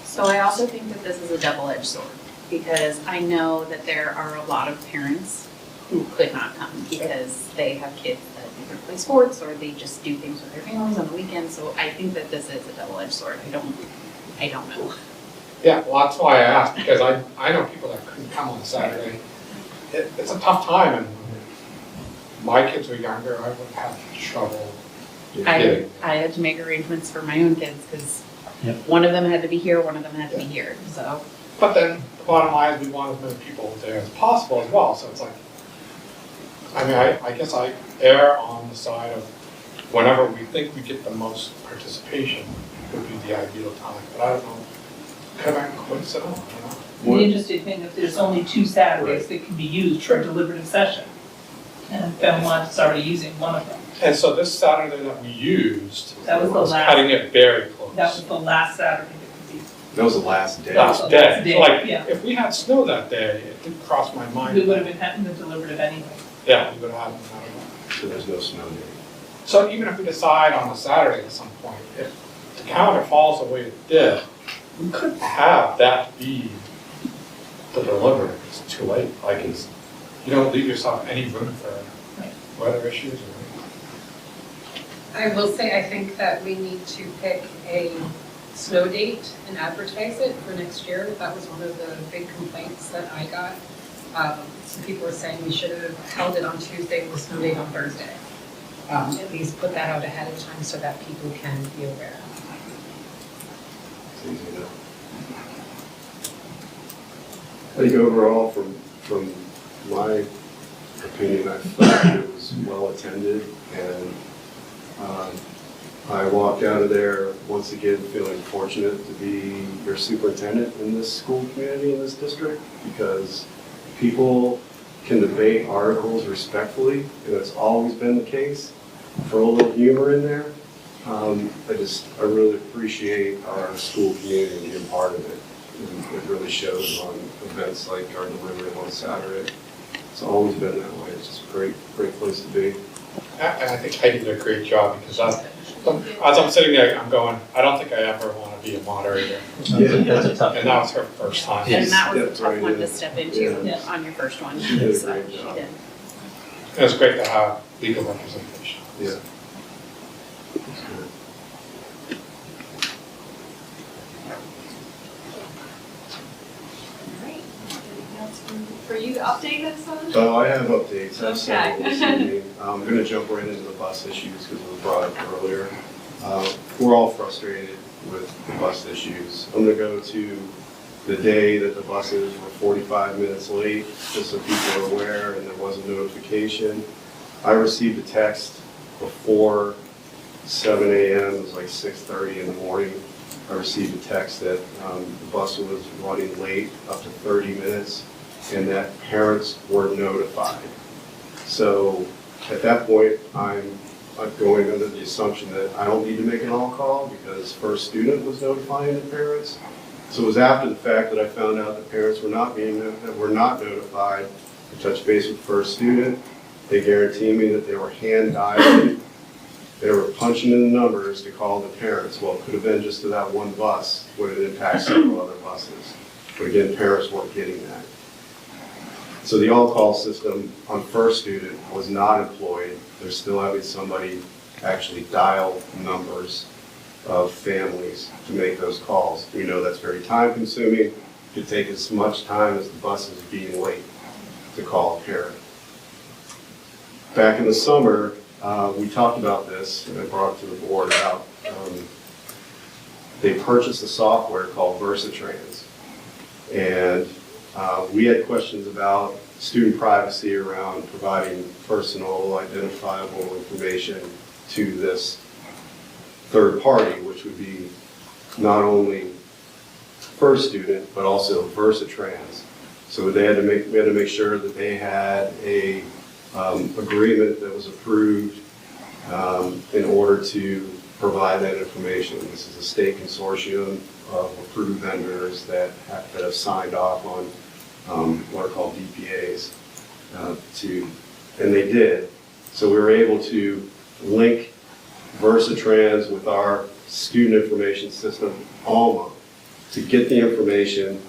So I also think that this is a double-edged sword, because I know that there are a lot of parents who could not come because they have kids that either play sports or they just do things with their families on the weekends. So I think that this is a double-edged sword. I don't know. Yeah, well, that's why I asked, because I know people that couldn't come on Saturday. It's a tough time, and when my kids were younger, I would have trouble getting. I had to make arrangements for my own kids because Yep. one of them had to be here, one of them had to be here. So But then, the bottom line is we want as many people there as possible as well, so it's like, I mean, I guess I err on the side of whenever we think we get the most participation would be the ideal time, but I don't know, could I coincide, I don't know. The interesting thing, if there's only 2 Saturdays that can be used for a deliberative session, and Belmont is already using one of them. And so this Saturday that we used That was the last. cutting it very close. That was the last Saturday that could be. That was the last day. Last Last day, day, so like, yeah. if we had snow that day, it didn't cross my mind. We would have been having the deliberative anyway. Yeah, we would have had it no matter what. So there's no snow day. So even if we decide on a Saturday at some point, if the calendar falls the way it did, we couldn't have that be the deliberative. It's too late. Like, it's, you don't leave yourself any room for weather issues or anything. I will say, I think that we need to pick a snow date and advertise it for next year. That was one of the big complaints that I got. Some people were saying we should have held it on Tuesday with snow date on Thursday. At least put that out ahead of time so that people can be aware. It's easy enough. I think overall, from my opinion, I thought it was well attended, and I walked out of there once again feeling fortunate to be your superintendent in this school community, in this district, because people can debate articles respectfully, and that's always been the case. Throw a little humor in there. I really appreciate our school community being part of it. And it really shows on events like our deliberative on Saturday. It's always been that way. It's just a great place to be. And I think Heidi did a great job, because as I'm sitting there, I'm going, I don't think I ever want to be a moderator. That's a tough And that was her first time. And that was a That's tough right, one yeah. to step into Yeah. on your first one. She did a So great she job. did. And it's great to have legal representation. Yeah. All right, anything else for you to update us on? Oh, I have updates. I have several this Okay. evening. I'm going to jump right into the bus issues because it was brought up earlier. We're all frustrated with the bus issues. I'm going to go to the day that the buses were 45 minutes late, just so people are aware, and there was a notification. I received a text before 7 a.m., it was like 6:30 in the morning. I received a text that the bus was running late up to 30 minutes and that parents were notified. So at that point, I'm going under the assumption that I don't need to make an all-call because first student was notifying the parents. So it was after the fact that I found out that parents were not notified. I touched base with first student. They guaranteed me that they were hand dialing. They were punching in the numbers to call the parents. Well, it could have been just to that one bus when it impacts several other buses. But again, parents weren't getting that. So the all-call system on first student was not employed. They're still having somebody actually dial numbers of families to make those calls. We know that's very time consuming. It could take as much time as the bus is being late to call a parent. Back in the summer, we talked about this, and I brought it to the board about, they purchased a software called Versatrans. And we had questions about student privacy around providing personal identifiable information to this third party, which would be not only first student, but also Versatrans. So we had to make sure that they had a agreement that was approved in order to provide that information. This is a state consortium of approved vendors that have signed off on what are called DPAs and they did. So we were able to link Versatrans with our student information system, ALMA, to get the information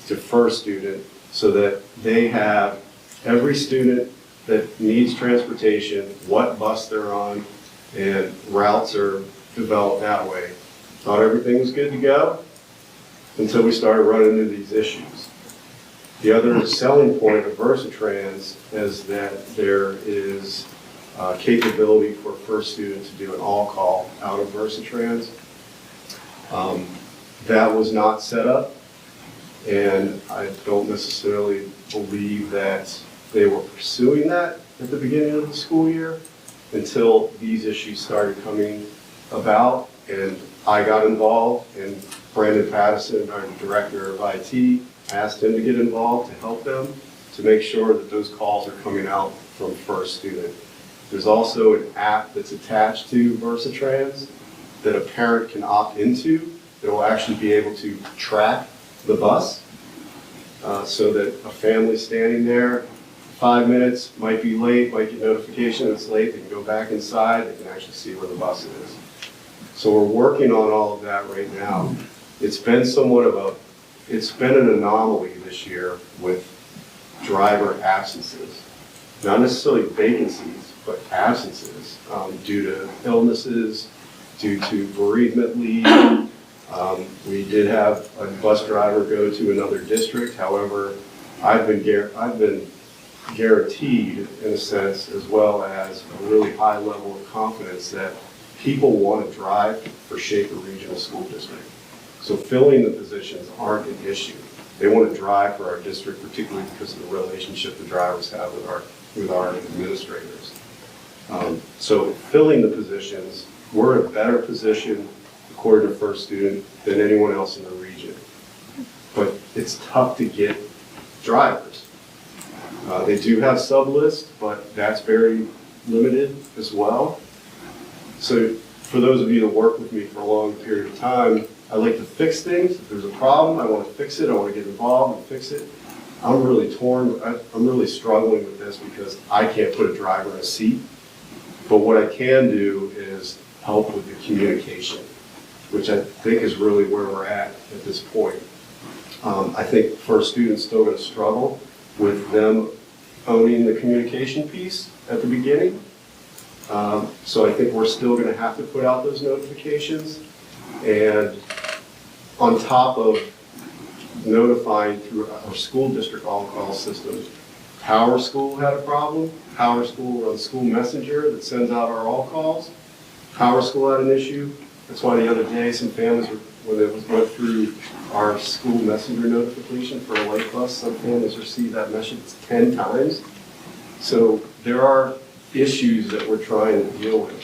to first student so that they have every student that needs transportation, what bus they're on, and routes are developed that way. Thought everything was good to go until we started running into these issues. The other selling point of Versatrans is that there is capability for first student to do an all-call out of Versatrans. That was not set up, and I don't necessarily believe that they were pursuing that at the beginning of the school year until these issues started coming about, and I got involved, and Brandon Pattison, our director of IT, asked him to get involved to help them to make sure that those calls are coming out from first student. There's also an app that's attached to Versatrans that a parent can opt into that will actually be able to track the bus so that a family standing there 5 minutes, might be late, might get notification it's late, they can go back inside, they can actually see where the bus is. So we're working on all of that right now. It's been an anomaly this year with driver absences. Not necessarily vacancies, but absences due to illnesses, due to bereavement leave. We did have a bus driver go to another district. However, I've been guaranteed, in a sense, as well as a really high level of confidence that people want to drive for Shaker Regional School District. So filling the positions aren't an issue. They want to drive for our district, particularly because of the relationship the drivers have with our administrators. So filling the positions, we're in a better position, according to first student, than anyone else in the region. But it's tough to get drivers. They do have sub-lists, but that's very limited as well. So for those of you that work with me for a long period of time, I like to fix things. If there's a problem, I want to fix it. I want to get involved and fix it. I'm really torn. I'm really struggling with this because I can't put a driver in a seat. But what I can do is help with the communication, which I think is really where we're at this point. I think first students still going to struggle with them owning the communication piece at the beginning. So I think we're still going to have to put out those notifications. And on top of notifying through our school district on-call system, Power School had a problem. Power School runs School Messenger that sends out our all calls. Power School had an issue. That's why the other day some families were, when they went through our School Messenger notification for a light bus, some families received that message 10 times. So there are issues that we're trying to deal with.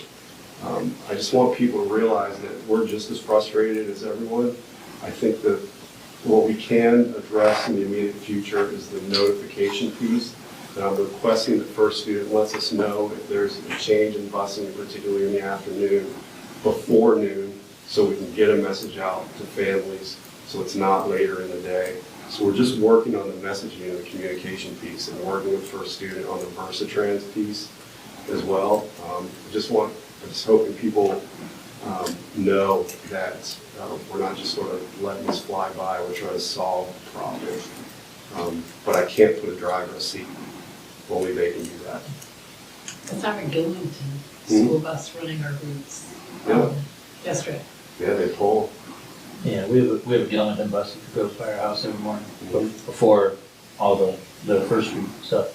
I just want people to realize that we're just as frustrated as everyone. I think that what we can address in the immediate future is the notification piece. And I'm requesting the first student lets us know if there's a change in busing, particularly in the afternoon, before noon, so we can get a message out to families, so it's not later in the day. So we're just working on the messaging and the communication piece, and working with first student on the Versatrans piece as well. I'm just hoping people know that we're not just sort of letting this fly by. We're trying to solve the problem. But I can't put a driver in a seat. Only they can do that. It's our Gilmington school bus running our routes. Yeah. Yesterday. Yeah, they pull. Yeah, we have a Gilmington bus that goes by our house every morning before all the first week stuff.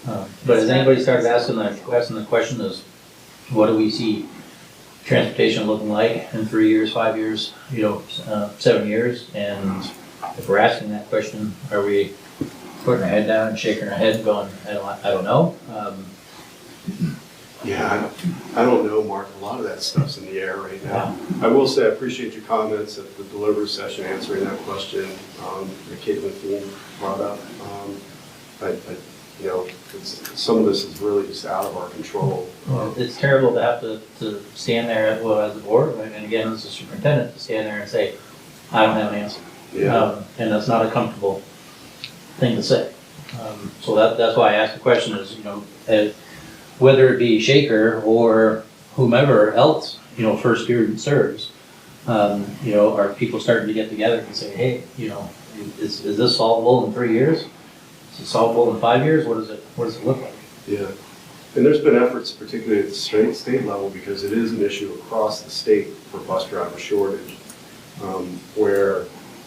But has anybody started asking the question is, what do we see transportation looking like in 3 years, 5 years, 7 years? And if we're asking that question, are we putting our head down and shaking our head and going, I don't know? Yeah, I don't know, Mark. A lot of that stuff's in the air right now. I will say I appreciate your comments at the deliberative session answering that question that Caitlin Thiem brought up. Some of this is really just out of our control. Well, it's terrible to have to stand there, as a board, and again, as a superintendent, to stand there and say, I don't have an answer. Yeah. And that's not a comfortable thing to say. So that's why I asked the question is, whether it be Shaker or whomever else, first student serves, are people starting to get together and say, hey, is this solvable in 3 years? Is it solvable in 5 years? What does it look like? Yeah. And there's been efforts, particularly at the state level, because it is an issue across the state for bus driver shortage, where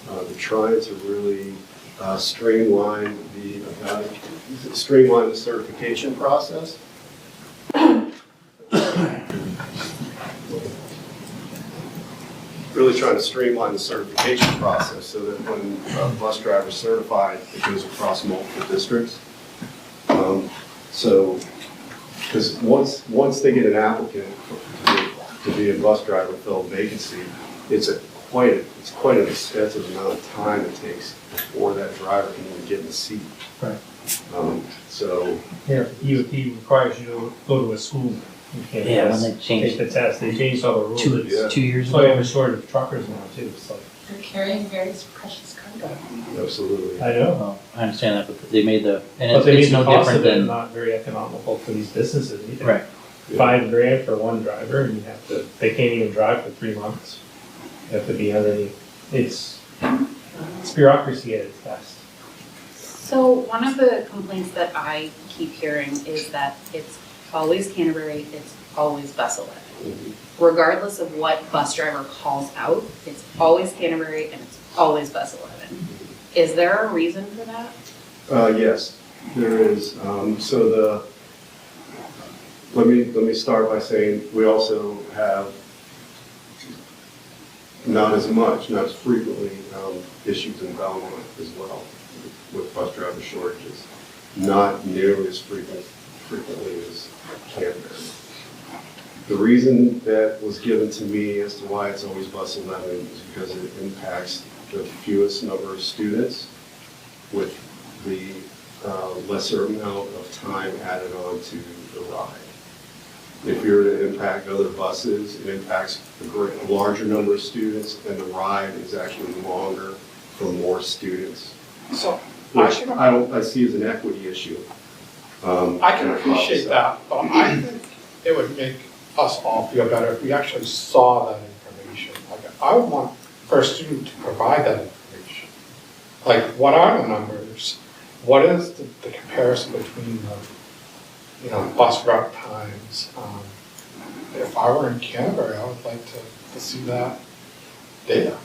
they're trying to really streamline the certification process. Really trying to streamline the certification process so that when a bus driver is certified, it goes across multiple districts. Because once they get an applicant to be a bus driver fill a vacancy, it's quite an extensive amount of time it takes before that driver can even get in the seat. Right. Yeah, EOT requires you to go to a school. You can't when they take changed the test. They changed all the rules. 2 years So we ago. have a shortage of truckers now too, so. They're carrying very precious cargo. Absolutely. I know. Well, I understand that, but they made and But they it's made the no cost different of it than, not very economical for these businesses either. right. $5,000 for one driver, and they can't even drive for 3 months. You have to be underneath. It's bureaucracy at its best. So one of the complaints that I keep hearing is that it's always Canterbury, it's always bus 11. Regardless of what bus driver calls out, it's always Canterbury and it's always bus 11. Is there a reason for that? Yes, there is. Let me start by saying we also have not as frequently issues in Belmont as well with bus driver shortages. Not nearly as frequently as Canterbury. The reason that was given to me as to why it's always bus 11 is because it impacts the fewest number of students with the lesser amount of time added on to the ride. If you're to impact other buses, it impacts a larger number of students, and the ride is actually longer for more students. So Which I see as an equity issue. I can appreciate that, but I think it would make us all feel better if we actually saw that information. Like, I would want first student to provide that information. Like, what are the numbers? What is the comparison between the bus route times? If I were in Canterbury, I would like to see that data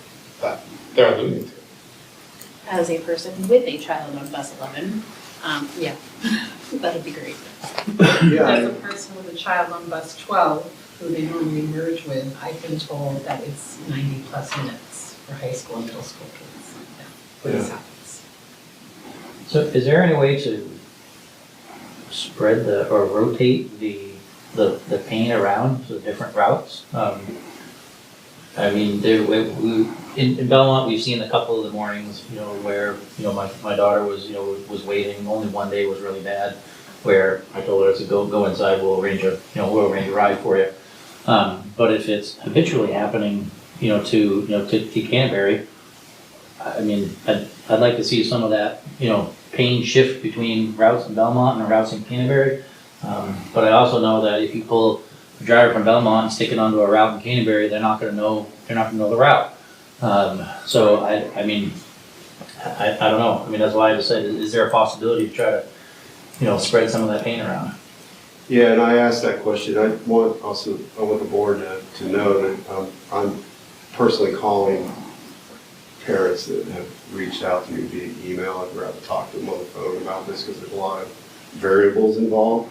that they're alluding to. As a person with a child on bus 11, Yeah, that'd be great. As a person with a child on bus 12, who they normally merge with, I've been told that it's 90+ minutes for high school and middle school kids. Yeah, when this happens. So is there any way to spread or rotate the pain around the different routes? I mean, in Belmont, we've seen a couple of the mornings, where, my daughter was waiting, only one day was really bad, where I told her, I said, go inside, we'll arrange a ride for you. But if it's habitually happening, to Canterbury, I mean, I'd like to see some of that, pain shift between routes in Belmont and routes in Canterbury. But I also know that if you pull a driver from Belmont and stick it onto a route in Canterbury, they're not gonna know the route. So I don't know. I mean, that's why I just said, is there a possibility to try to, spread some of that pain around? Yeah, and I asked that question. I want the board to know that I'm personally calling parents that have reached out to me via email. I'd rather talk to them on the phone about this because there's a lot of variables involved.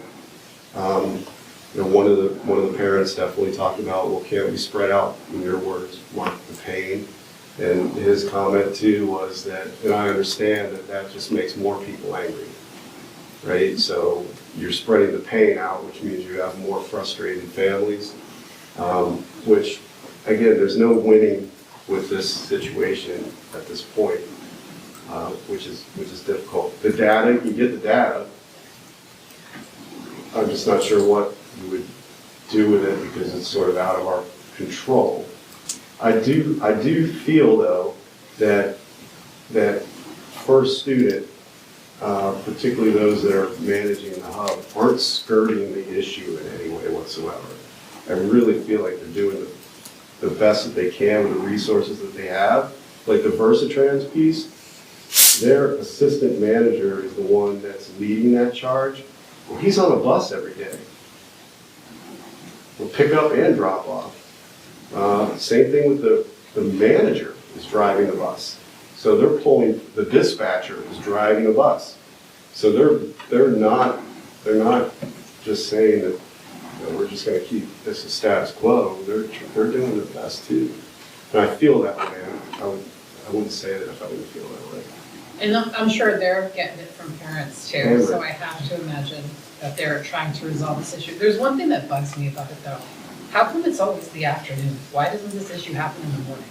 One of the parents definitely talked about, well, can't we spread out, in your words, Mark, the pain? And his comment too was that, and I understand that just makes more people angry, right? So you're spreading the pain out, which means you have more frustrated families, which, again, there's no winning with this situation at this point, which is difficult. The data, you get the data. I'm just not sure what you would do with it because it's sort of out of our control. I do feel though that first student, particularly those that are managing the hub, aren't skirting the issue in any way whatsoever. I really feel like they're doing the best that they can with the resources that they have. Like the Versatrans piece, their assistant manager is the one that's leading that charge. Well, he's on a bus every day. We'll pick up and drop off. Same thing with the manager is driving the bus. So they're pulling, the dispatcher is driving the bus. So they're not just saying that we're just going to keep this a status quo. They're doing their best too. And I feel that way. I wouldn't say that if I didn't feel that way. And I'm sure they're getting it from parents too, so I have to imagine that they're trying to resolve this issue. There's one thing that bugs me about it though. How come it's always the afternoon? Why doesn't this issue happen in the morning?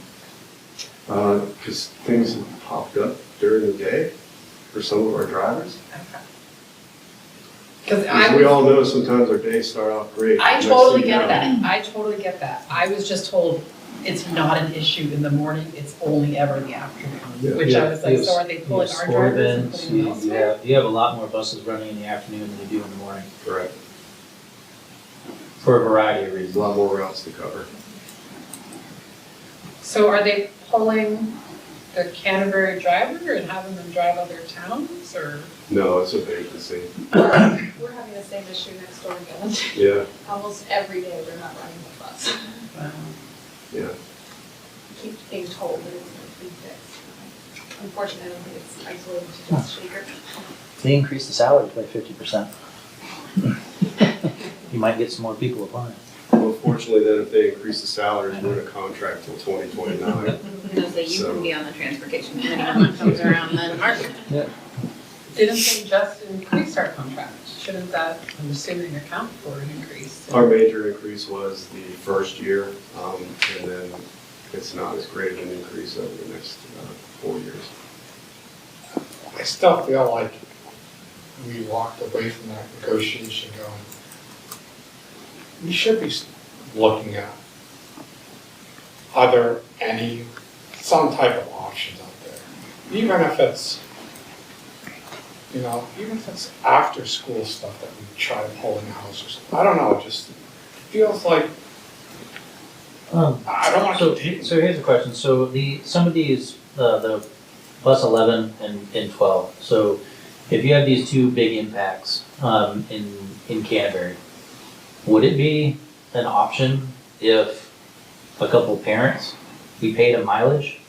Because things have popped up during the day for some of our drivers. Because we all know sometimes our days start off great. I totally get that. I was just told it's not an issue in the morning, it's only ever in the afternoon. Yeah. Which I was like, so are they pulling our drivers and putting them elsewhere? You have a lot more buses running in the afternoon than you do in the morning. Correct. For a variety of reasons. A lot more routes to cover. So are they pulling the Canterbury driver and having them drive other towns, or? No, it's a vacancy. We're having the same issue next door again. Yeah. Almost every day they're not running the bus. Yeah. Keep being told that it's going to be fixed. Unfortunately, I don't think it's isolated to just Shaker. They increase the salaries by 50%. You might get some more people applying. Well, fortunately, then if they increase the salaries, we're in a contract till 2029. You can be on the transportation committee when it comes around then, Mark. Yeah. Didn't they just increase our contract? Shouldn't that, I'm assuming, account for an increase? Our major increase was the first year, and then it's not as great an increase over the next 4 years. I still feel like we walked away from that negotiation going, we should be looking at some type of options out there. Even if it's, even if it's after school stuff that we try to pull in the house or something. I don't know, it just feels like, I don't want to keep. So here's a question. So some of these, the bus 11 and 12. So if you have these two big impacts in Canterbury, would it be an option if a couple parents, we paid a mileage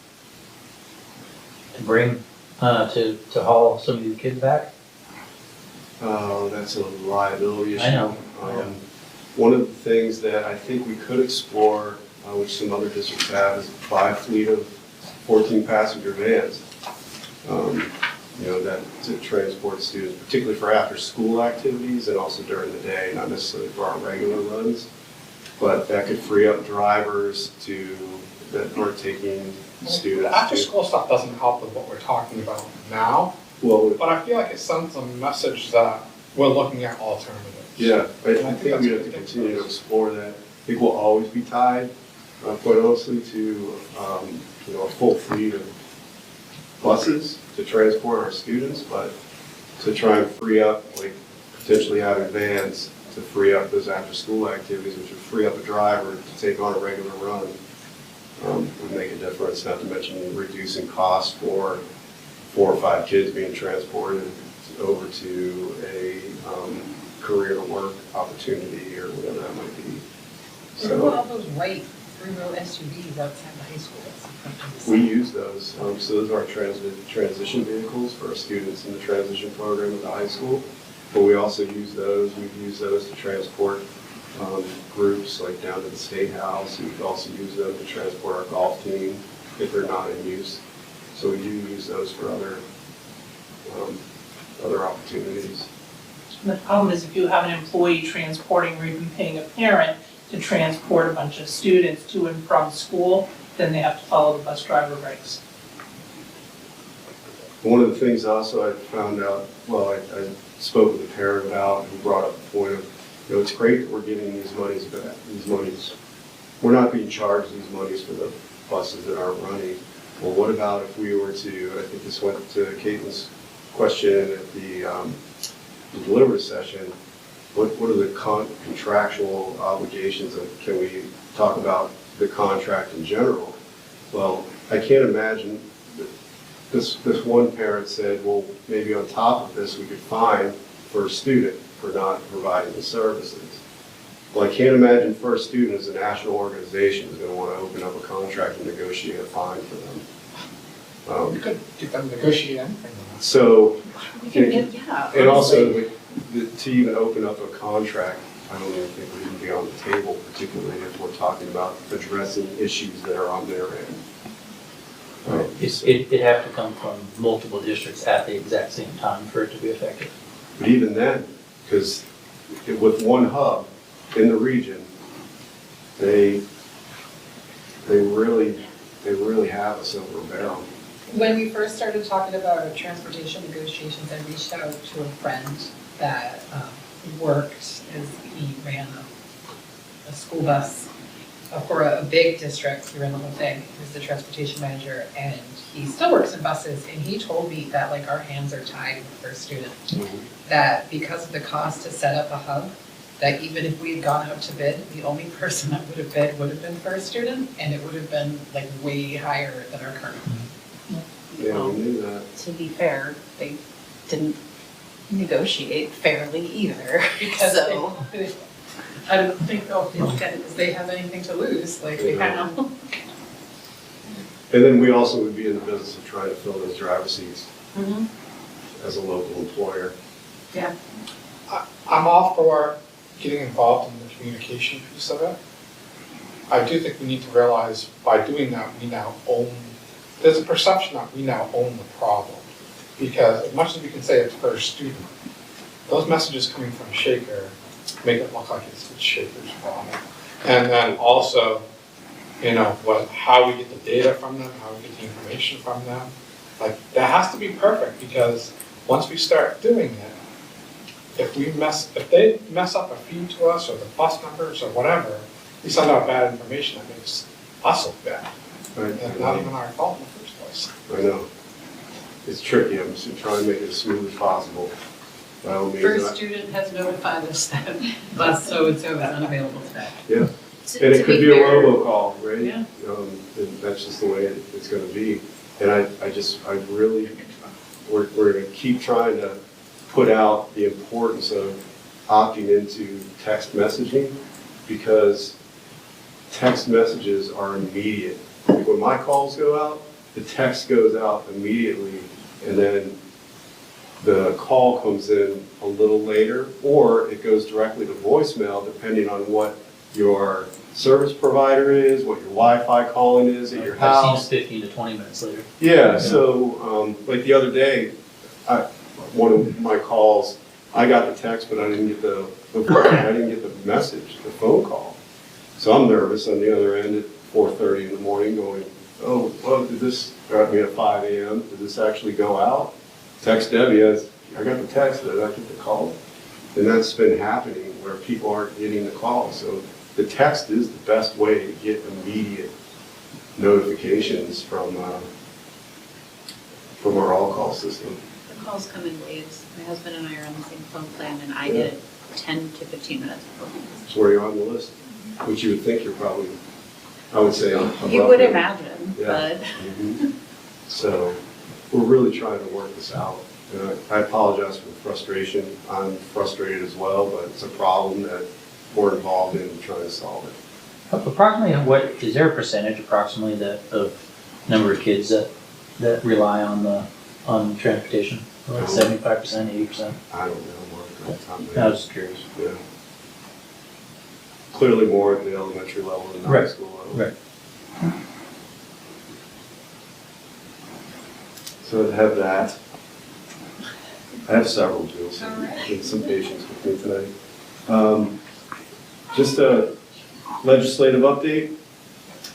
to bring, to haul some of these kids back? That's a liability issue. I know. One of the things that I think we could explore, which some other districts have, is buy a fleet of 14 passenger vans. That to transport students, particularly for after school activities and also during the day, not necessarily for our regular runs. But that could free up drivers that are taking students. The after school stuff doesn't help with what we're talking about now, Well, but I feel like it sends a message that we're looking at alternatives. yeah, I I think think we that's have to continue to explore that. I think we'll always be tied, quite honestly, to a full fleet of buses to transport our students, but to try and free up, like potentially having vans to free up those after-school activities, which would free up a driver to take on a regular run, would make a difference, not to mention reducing costs for 4 or 5 kids being transported over to a career work opportunity or whatever that might be. So what about those white 3-row SUVs outside the high school? We use those. So those are our transition vehicles for our students in the transition program at the high school. But we also use those. We've used those to transport groups like down to the State House. We've also used them to transport our golf team if they're not in use. So we do use those for other opportunities. The problem is if you have an employee transporting or even paying a parent to transport a bunch of students to and from school, then they have to follow the bus driver regs. One of the things also I found out, I spoke with a parent about who brought up the point of, it's great that we're getting these monies back. We're not being charged these monies for the buses that aren't running. Well, what about if we were to, I think this went to Caitlin's question at the deliberative session, what are the contractual obligations, and can we talk about the contract in general? Well, I can't imagine, this one parent said, well, maybe on top of this, we could fine First Student for not providing the services. Well, I can't imagine First Student as a national organization is going to want to open up a contract and negotiate a fine for them. We could get them to negotiate anything. So, Yeah. and also, to even open up a contract, I don't even think would even be on the table, particularly if we're talking about addressing issues that are on their end. It'd have to come from multiple districts at the exact same time for it to be effective. But even then, because with one hub in the region, they really have us over a barrel. When we first started talking about transportation negotiations, I reached out to a friend that worked he ran a school bus for a big district. He ran the whole thing. He was the transportation manager, and he still works in buses. And he told me that our hands are tied with First Student. That because of the cost to set up a hub, that even if we had gone out to bid, the only person that would have bid would have been First Student, and it would have been way higher than our current. Yeah, we knew that. To be fair, they didn't negotiate fairly either, because I don't think they'll look at it as they have anything to lose, they have. And then we also would be in the business of trying to fill those driver seats as a local employer. Yeah. I'm all for getting involved in the communication piece of it. I do think we need to realize by doing that, there's a perception that we now own the problem. Because as much as we can say it's First Student, those messages coming from Shaker make it look like it's Shaker's problem. And then also, how we get the data from them, how we get the information from them. That has to be perfect, because once we start doing it, if they mess up a feed to us or the bus numbers or whatever, we send out bad information that makes us look bad. Right. And not even our fault in the first place. I know. It's tricky. I'm just trying to make it as smooth as possible. By all means, First Student has notified us that bus so-and-so is unavailable today. Yeah. And it could be a robocall, right? Yeah. And that's just the way it's going to be. And we're going to keep trying to put out the importance of opting into text messaging, because text messages are immediate. When my calls go out, the text goes out immediately, and then the call comes in a little later, or it goes directly to voicemail depending on what your service provider is, what your Wi-Fi calling is at your house. I've seen 15 to 20 minutes later. Yeah, so like the other day, one of my calls, I got the text, but I didn't get the message, the phone call. So I'm nervous on the other end at 4:30 in the morning going, oh, well, did this got me at 5 a.m.? Did this actually go out? Text Debbie, I got the text, but I get the call. And that's been happening where people aren't getting the call. So the text is the best way to get immediate notifications from our all-call system. The calls come in waves. My husband and I are on the same phone plan, and I get it 10 to 15 minutes before. So where you're on the list, which you would think you're probably, I would say. You would imagine, Yeah. but. Mhm. So we're really trying to work this out. And I apologize for the frustration. I'm frustrated as well, but it's a problem that we're involved in trying to solve it. Approximately, what is there a percentage approximately that of number of kids that rely on transportation? Like 75%, 80%? I don't know. I was just curious. Yeah. Clearly more at the elementary level than the high school level. Right. So to have that, I have several bills. Need some patience with me tonight. Just a legislative update.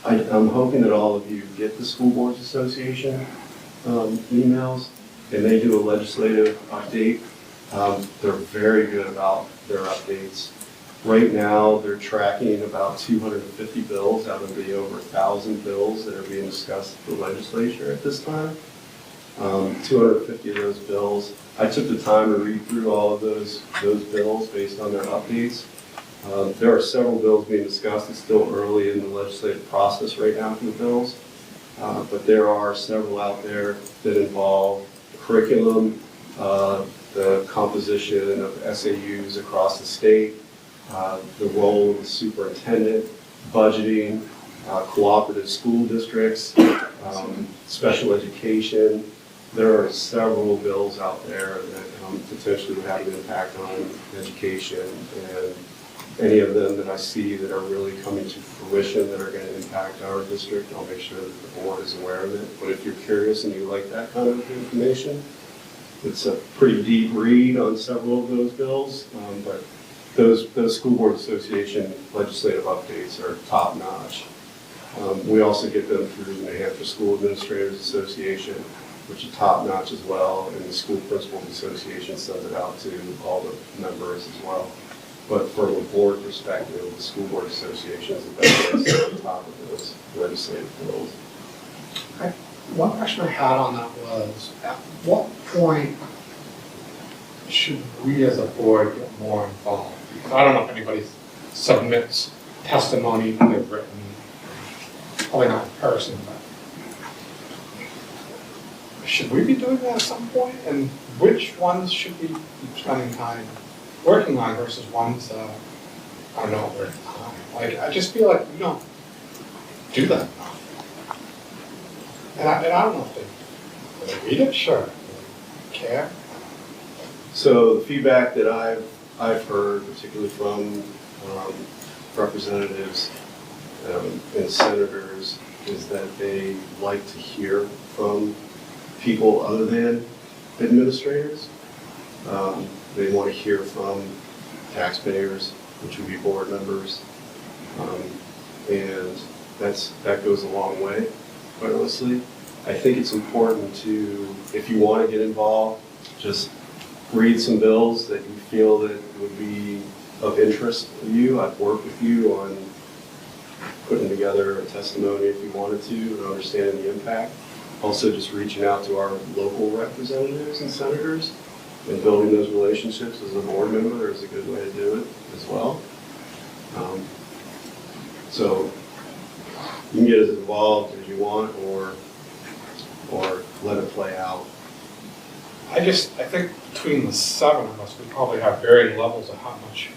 I'm hoping that all of you get the School Boards Association emails, and they do a legislative update. They're very good about their updates. Right now, they're tracking about 250 bills out of the over 1,000 bills that are being discussed at the legislature at this time. 250 of those bills. I took the time to read through all of those bills based on their updates. There are several bills being discussed. It's still early in the legislative process right now for the bills. But there are several out there that involve curriculum, the composition of SAUs across the state, the role of the superintendent, budgeting, cooperative school districts, special education. There are several bills out there that potentially would have an impact on education, and any of them that I see that are really coming to fruition that are going to impact our district, I'll make sure that the board is aware of it. But if you're curious and you like that kind of information, it's a pretty deep read on several of those bills, but those School Board Association legislative updates are top notch. We also get them through the New Hampshire School Administrators Association, which is top notch as well, and the School Principals Association sends it out to all the members as well. But from a board perspective, the School Board Association is the best way to stay on top of those legislative bills. One question I had on that was, at what point should we as a board get more involved? Because I don't know if anybody submits testimony that they've written, probably not in person, but should we be doing that at some point? And which ones should we be spending time working on versus ones that I don't know where time? Like, I just feel like we don't do that enough. And I don't know if they read it, sure. Do they care? So the feedback that I've heard, particularly from representatives and senators, is that they like to hear from people other than administrators. They want to hear from taxpayers, which would be board members, and that goes a long way, quite honestly. I think it's important to, if you want to get involved, just read some bills that you feel that would be of interest to you. I've worked with you on putting together a testimony if you wanted to and understanding the impact. Also just reaching out to our local representatives and senators and building those relationships as a board member is a good way to do it as well. So you can get as involved as you want or let it play out. I think between the 7 of us, we probably have varying levels of how much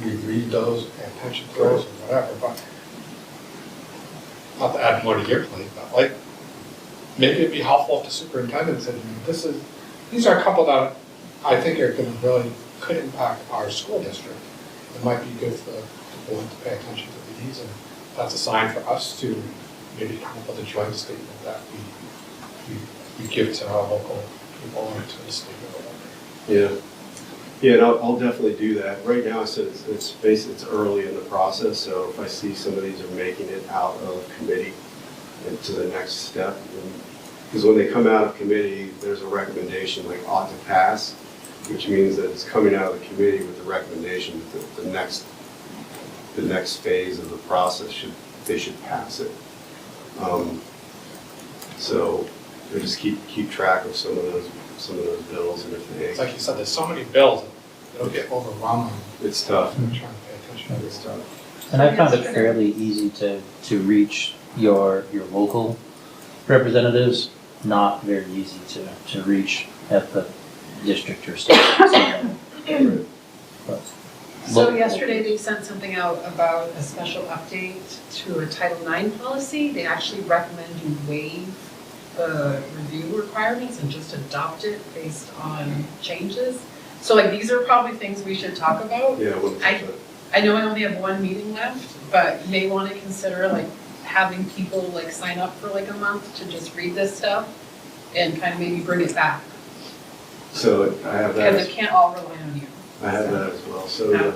we read those, pay attention to those, or whatever, but not to add more to your plate, but like, maybe it'd be helpful if the superintendent said, these are a couple that I think are gonna really, could impact our school district. It might be good for the board to pay attention to these, and that's a sign for us to maybe come up with a joint statement that we give to our local people and to the state or whatever. Yeah. Yeah, and I'll definitely do that. Right now, I said it's basically, it's early in the process, so if I see some of these are making it out of committee and to the next step, because when they come out of committee, there's a recommendation like ought to pass, which means that it's coming out of the committee with the recommendation that the next phase of the process they should pass it. So they just keep track of some of those bills and if they. It's like you said, there's so many bills, it'll get overwhelming. It's tough. Trying to pay attention to this stuff. And I found it fairly easy to reach your local representatives, not very easy to reach at the district or state. So yesterday they sent something out about a special update to a Title IX policy. They actually recommend you waive the review requirements and just adopt it based on changes. So like these are probably things we should talk about. Yeah. I know I only have one meeting left, but you may want to consider like having people like sign up for like a month to just read this stuff and kind of maybe bring it back. So I have that. Because it can't all rely on you. I have that as well. So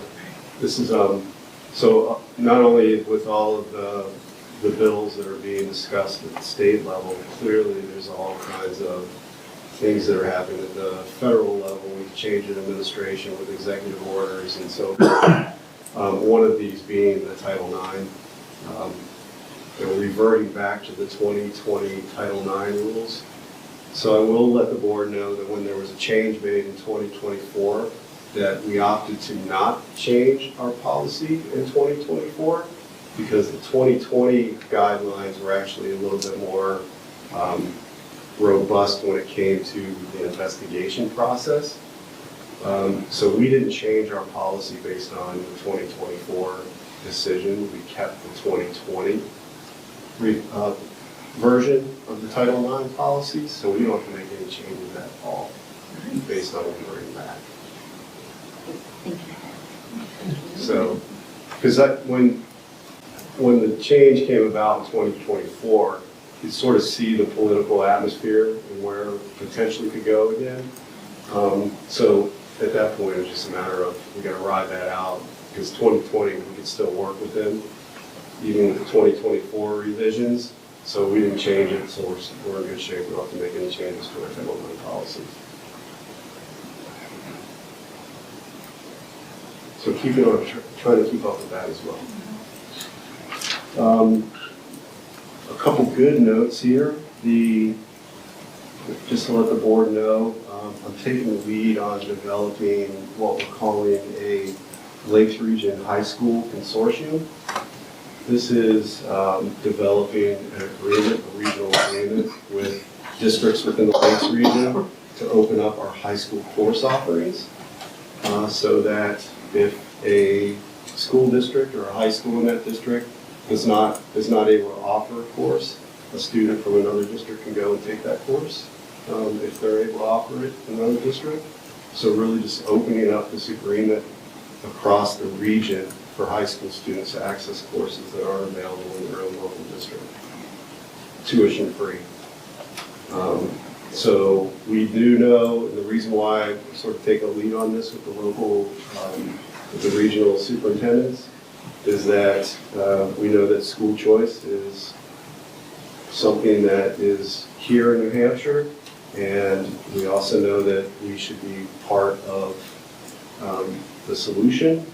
this is so not only with all of the bills that are being discussed at the state level, clearly there's all kinds of things that are happening at the federal level with change in administration, with executive orders, and so one of these being the Title IX. They're reverting back to the 2020 Title IX rules. So I will let the board know that when there was a change made in 2024, that we opted to not change our policy in 2024 because the 2020 guidelines were actually a little bit more robust when it came to the investigation process. So we didn't change our policy based on the 2024 decision. We kept the 2020 version of the Title IX policy, so we don't have to make any changes at all based on reverting back. So, because when the change came about in 2024, you sort of see the political atmosphere and where it potentially could go again. So at that point, it was just a matter of we got to ride that out because 2020 we could still work with them, even with the 2024 revisions. So we didn't change it, so we're in good shape. We don't have to make any changes to our Title IX policies. So keeping on, trying to keep up with that as well. A couple good notes here. Just to let the board know, I'm taking the lead on developing what we're calling a Lakes Region High School Consortium. This is developing an agreement, a regional agreement with districts within the Lakes region to open up our high school course offerings so that if a school district or a high school in that district is not able to offer a course, a student from another district can go and take that course if they're able to offer it in another district. So really just opening up this agreement across the region for high school students to access courses that are available in their own local district, tuition free. So we do know, and the reason why I sort of take a lead on this with the local, with the regional superintendents, is that we know that school choice is something that is here in New Hampshire, and we also know that we should be part of the solution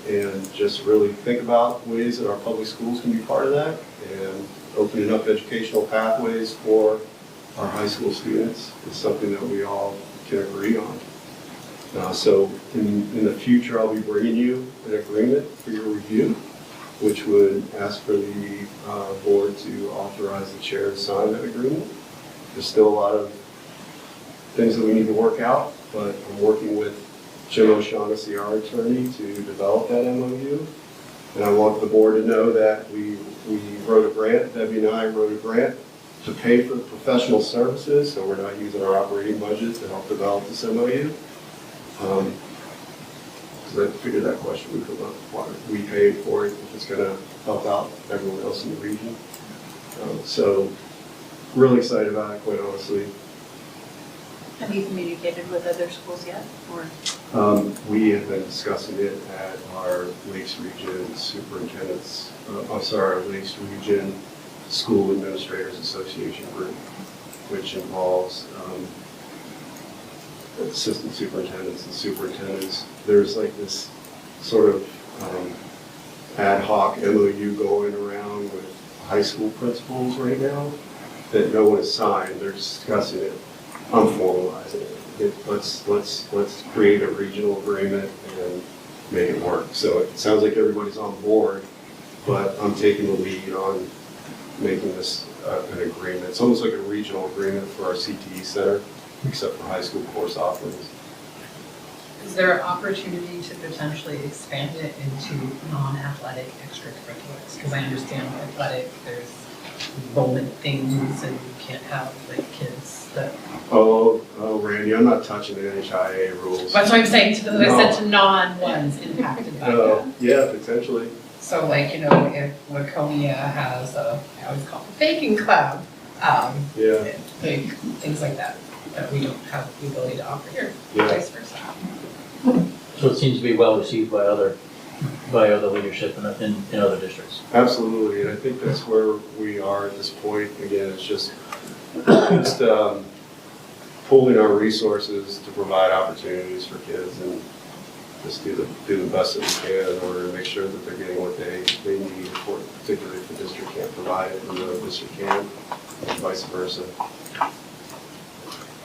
and just really think about ways that our public schools can be part of that and opening up educational pathways for our high school students is something that we all can agree on. So in the future, I'll be bringing you an agreement for your review, which would ask for the board to authorize the chair to sign that agreement. There's still a lot of things that we need to work out, but I'm working with Jim O'Shaughnessy, our attorney, to develop that MOU. And I want the board to know that we wrote a grant, Debbie and I wrote a grant to pay for the professional services, so we're not using our operating budget to help develop this MOU. Because I figured that question would come up, why we paid for it if it's gonna help out everyone else in the region. So really excited about it, quite honestly. Have you communicated with other schools yet, or? We have been discussing it at our Lakes Region Superintendents, our Lakes Region School Administrators Association group, which involves assistant superintendents and superintendents. There's like this sort of ad hoc MOU going around with high school principals right now that no one has signed. They're discussing it. I'm formalizing it. Let's create a regional agreement and make it work. So it sounds like everybody's on board, but I'm taking the lead on making this an agreement. It's almost like a regional agreement for our CTE center, except for high school course offerings. Is there an opportunity to potentially expand it into non-athletic extracurriculars? Because I understand athletic, there's enrollment things and you can't have like kids that. Oh, Randy, I'm not touching the NHIA rules. That's what I'm saying, to No. I said to non-ones impacted by that. Yeah, potentially. So like, you know, if Waconia has I always call it a baking club, Yeah. like things like that, that we don't have the ability to offer here, Yeah. vice versa. So it seems to be well received by other leadership in other districts. Absolutely, and I think that's where we are at this point. Again, it's just pooling our resources to provide opportunities for kids and just do the best that we can in order to make sure that they're getting what they need, particularly if the district can't provide it and the district can, and vice versa.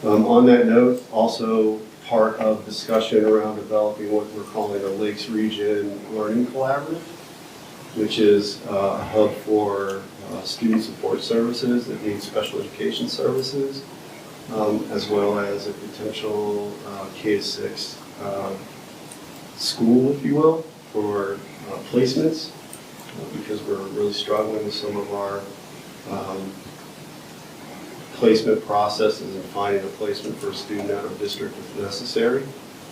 On that note, also part of discussion around developing what we're calling a Lakes Region Learning Collaborative, which is a hub for student support services that need special education services, as well as a potential K-6 school, if you will, for placements, because we're really struggling with some of our placement processes and finding a placement for a student out of district if necessary.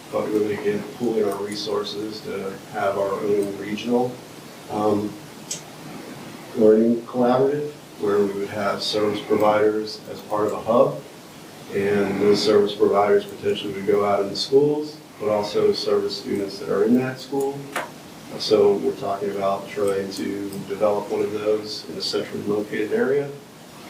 But really, again, pooling our resources to have our own regional learning collaborative where we would have service providers as part of a hub, and those service providers potentially would go out in the schools, but also service students that are in that school. So we're talking about trying to develop one of those in a centrally located area,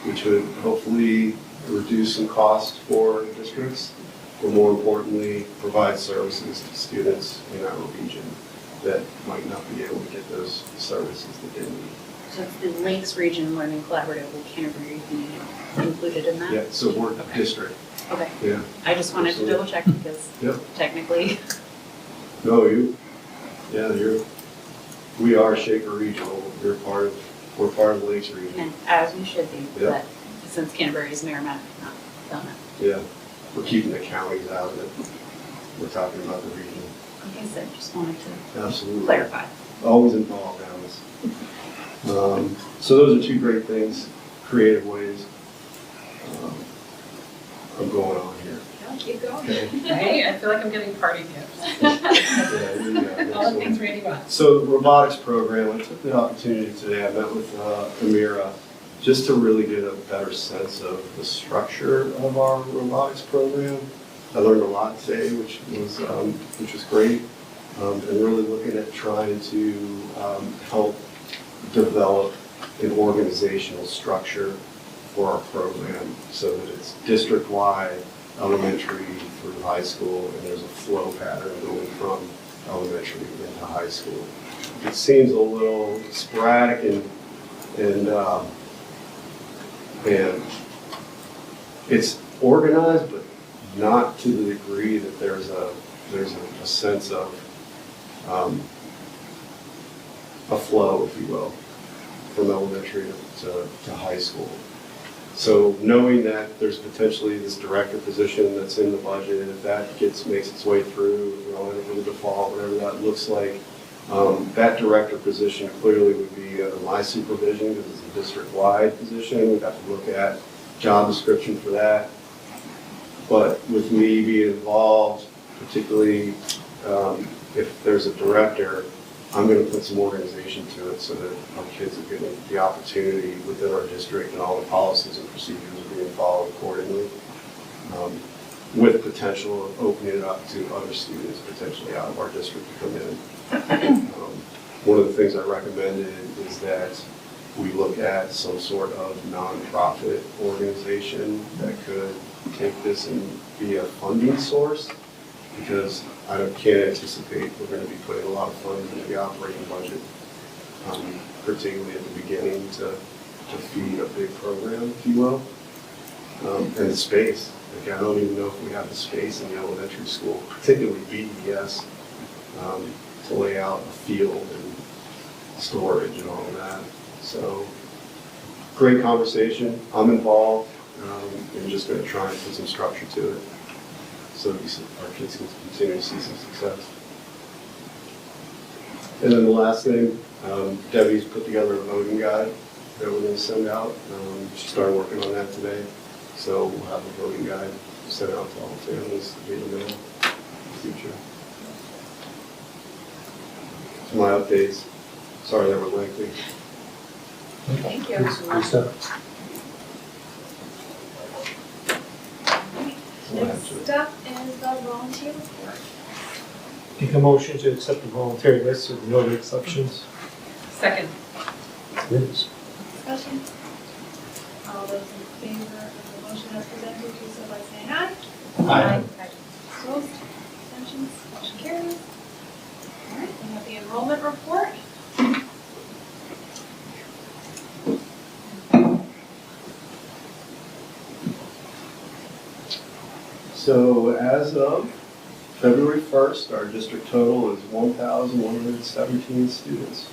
which would hopefully reduce some costs for districts, but more importantly, provide services to students in our region that might not be able to get those services that they need. So if the Lakes Region Learning Collaborative, will Canterbury be included in that? Yeah, so we're a district. Okay. Yeah. I just wanted to double check because technically. No, we are Shaker Regional. We're part of the Lakes Region. And as we should be, Yep. but since Canterbury is Merrimack, not Belmont. Yeah, we're keeping the counties out of it. We're talking about the region. Like I said, just wanted to Absolutely. clarify. Always involved, Alice. So those are two great things, creative ways of going on here. Keep going. Okay. Hey, I feel like I'm getting party gifts. All the things Randy wants. So the robotics program, I took the opportunity today, I met with Amira, just to really get a better sense of the structure of our robotics program. I learned a lot today, which was great, and really looking at trying to help develop an organizational structure for our program so that it's district-wide, elementary through high school, and there's a flow pattern going from elementary into high school. It seems a little sporadic and it's organized, but not to the degree that there's a sense of a flow, if you will, from elementary to high school. So knowing that there's potentially this director position that's in the budget, and if that makes its way through, in the default, whatever that looks like, That director position clearly would be under my supervision because it's a district-wide position. We'd have to look at job description for that. But with me being involved, particularly if there's a director, I'm going to put some organization to it so that our kids are getting the opportunity within our district and all the policies and procedures are being followed accordingly. With potential of opening it up to other students potentially out of our district to come in. One of the things I recommended is that we look at some sort of nonprofit organization that could take this and be a funding source, because I can't anticipate we're going to be putting a lot of funds into the operating budget, particularly at the beginning to feed a big program, if you will, and the space. Like, I don't even know if we have the space in the elementary school, particularly BES, to lay out a field and storage and all of that. So, great conversation. I'm involved. I'm just going to try and put some structure to it so that our kids can continue to see some success. And then the last thing, Debbie's put together a voting guide that we're going to send out. She started working on that today. So we'll have a voting guide sent out to all families to get them in the future. That's my updates. Sorry that were lengthy. Thank you. Next up is the volunteer report. Make a motion to accept the voluntary list with no exceptions. Second. Discussion. All those in favor of the motion as presented, do so by saying aye. Aye. Opposed? Abstentions? Motion carries. All right, we have the enrollment report. So as of February 1st, our district total is 1,117 students.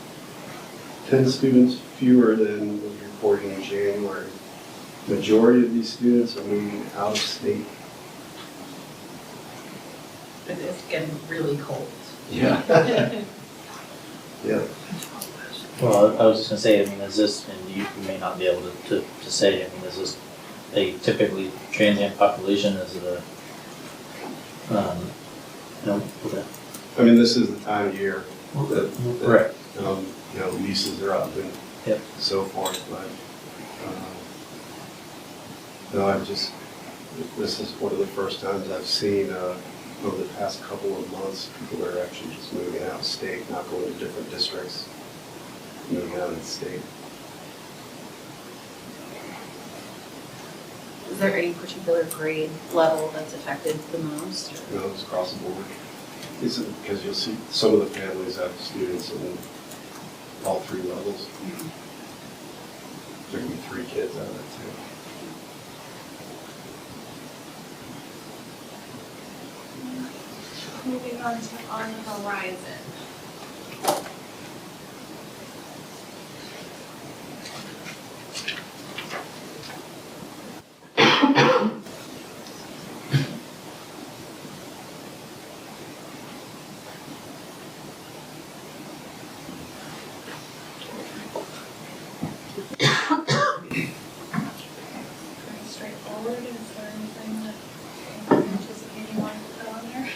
10 students fewer than was reported in January. Majority of these students are moving out of state. It is getting really cold. Yeah. Yeah. Well, I was just gonna say, I mean, is this, and you may not be able to say, I mean, is this a typically transient population? Is it a, okay. I mean, this is the time of year that Right. Leases are up and Yep. so forth, but no, this is one of the first times I've seen over the past couple of months, people are actually just moving out of state, not going to different districts, moving out of the state. Is there any particular grade level that's affected the most? You know, it's across the board. It's because you'll see some of the families have students in all three levels. There can be 3 kids out of that too. Moving on to On the Horizon. Pretty straightforward. Is there anything that you're anticipating wanting to put on there?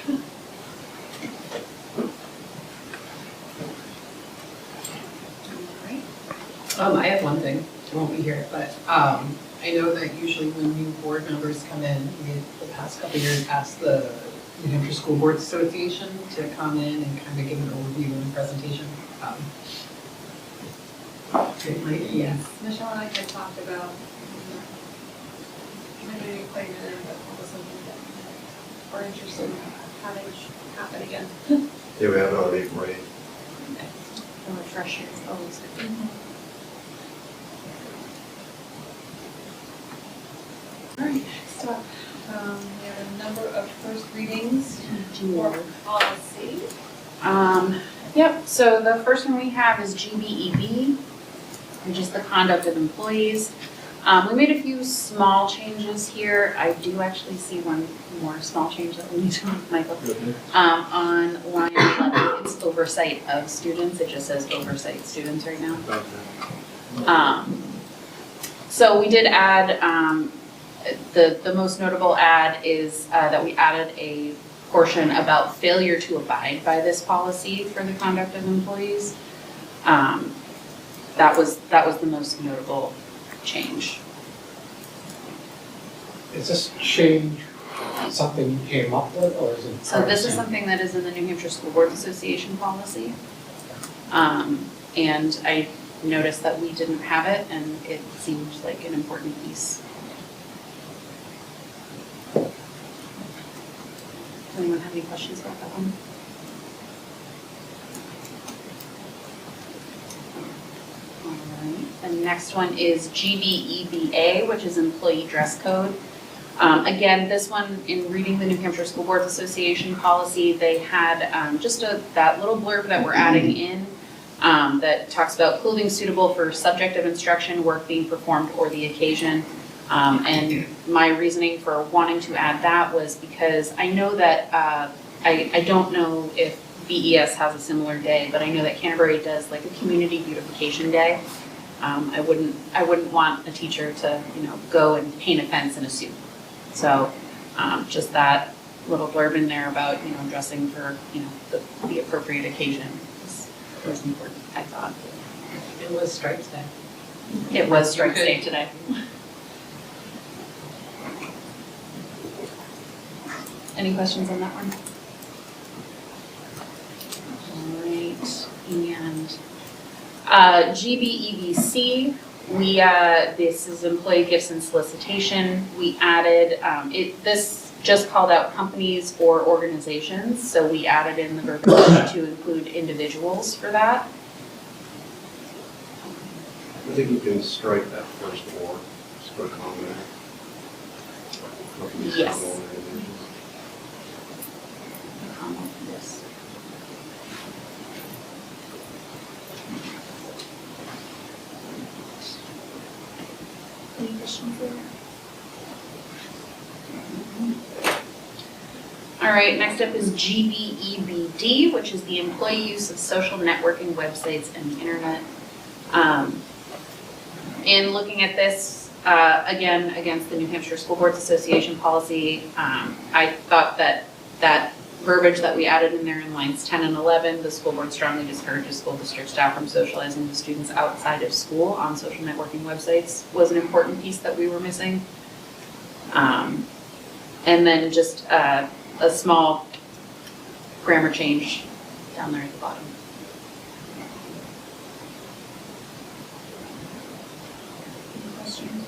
I have one thing, it won't be here, but I know that usually when new board members come in, we, the past couple of years, asked the New Hampshire School Boards Association to come in and kind of give an overview and presentation. Yes, Michelle and I had talked about, maybe quite a bit, but what was something that we're interested in having happen again. Yeah, we have it on April 8th. A refresher is always good. All right, next up, we have a number of first readings for policy. Yep, so the first one we have is GBEB, which is the conduct of employees. We made a few small changes here. I do actually see one more small change that we need to make, Michael. On line 11, it's oversight of students. It just says oversight students right now. So we did add, the most notable add is that we added a portion about failure to abide by this policy for the conduct of employees. That was the most notable change. Is this change something you came up with, or is it? So this is something that is in the New Hampshire School Boards Association policy. And I noticed that we didn't have it, and it seemed like an important piece. Does anyone have any questions about that one? All right. The next one is GBEBA, which is Employee Dress Code. Again, this one, in reading the New Hampshire School Boards Association policy, they had just that little blurb that we're adding in that talks about clothing suitable for subject of instruction, work being performed, or the occasion. And my reasoning for wanting to add that was because I know that, I don't know if BES has a similar day, but I know that Canterbury does like a community beautification day. I wouldn't want a teacher to, go and paint a fence in a suit. So just that little blurb in there about, dressing for, the appropriate occasion was important, I thought. It was Stripes Day. It was Stripes Day today. Any questions on that one? All right, and GBEBC, this is employee gifts and solicitation. We added, this just called out companies or organizations, so we added in the verbiage to include individuals for that. I think you can strike that first or, just put a comment there. Yes. Yes. Any questions there? All right, next up is GBEBD, which is the employee use of social networking websites and the internet. In looking at this, again, against the New Hampshire School Boards Association policy, I thought that verbiage that we added in there in lines 10 and 11, the school board strongly discourages school district staff from socializing with students outside of school on social networking websites, was an important piece that we were missing. And then just a small grammar change down there at the bottom. Any questions?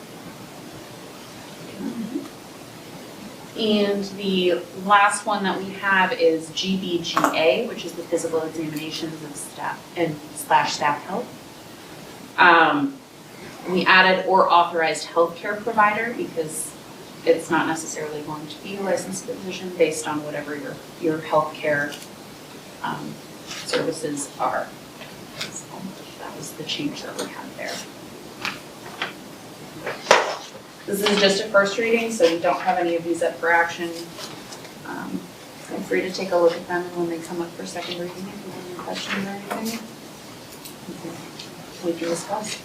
And the last one that we have is GBGA, which is the physical examinations of staff and staff health. We added or authorized healthcare provider because it's not necessarily going to be a licensed physician based on whatever your healthcare services are. So that was the change that we had there. This is just a first reading, so we don't have any of these up for action. Feel free to take a look at them when they come up for second reading if you have any questions or anything. We can discuss.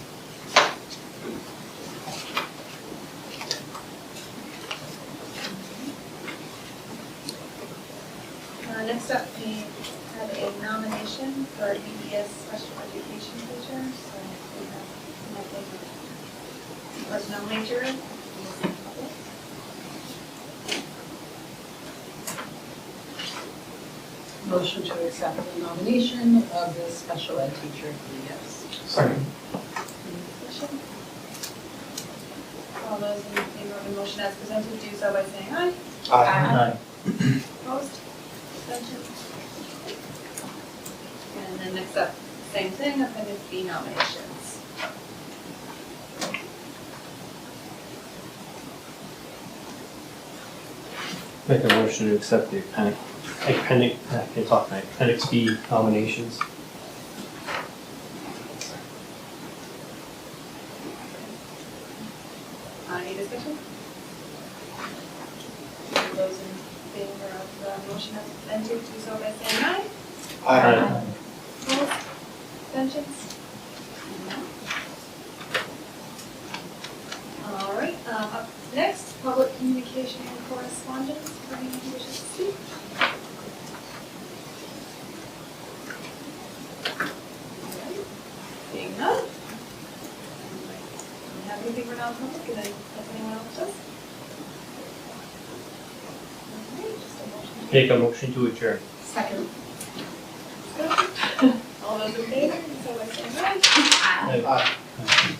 Next up, we have a nomination for BES special education teacher. So we have Michael, first nominator. Motion to accept the nomination of the special ed teacher at BES. Second. Any discussion? All those in favor of the motion as presented, do so by saying aye. Aye. Opposed? Abstentions? And then next up, same thing, Appendix B nominations. Make a motion to accept the Appendix B nominations. Any discussion? All those in favor of the motion as presented, do so by saying aye. Aye. Opposed? Abstentions? All right, up next, public communication and correspondence. For any who wishes to speak? Being none. Do you have anything for non-public, and then if anyone else does? Okay, just a motion. Make a motion to adjourn. Second. All those in favor, so by saying aye. Aye.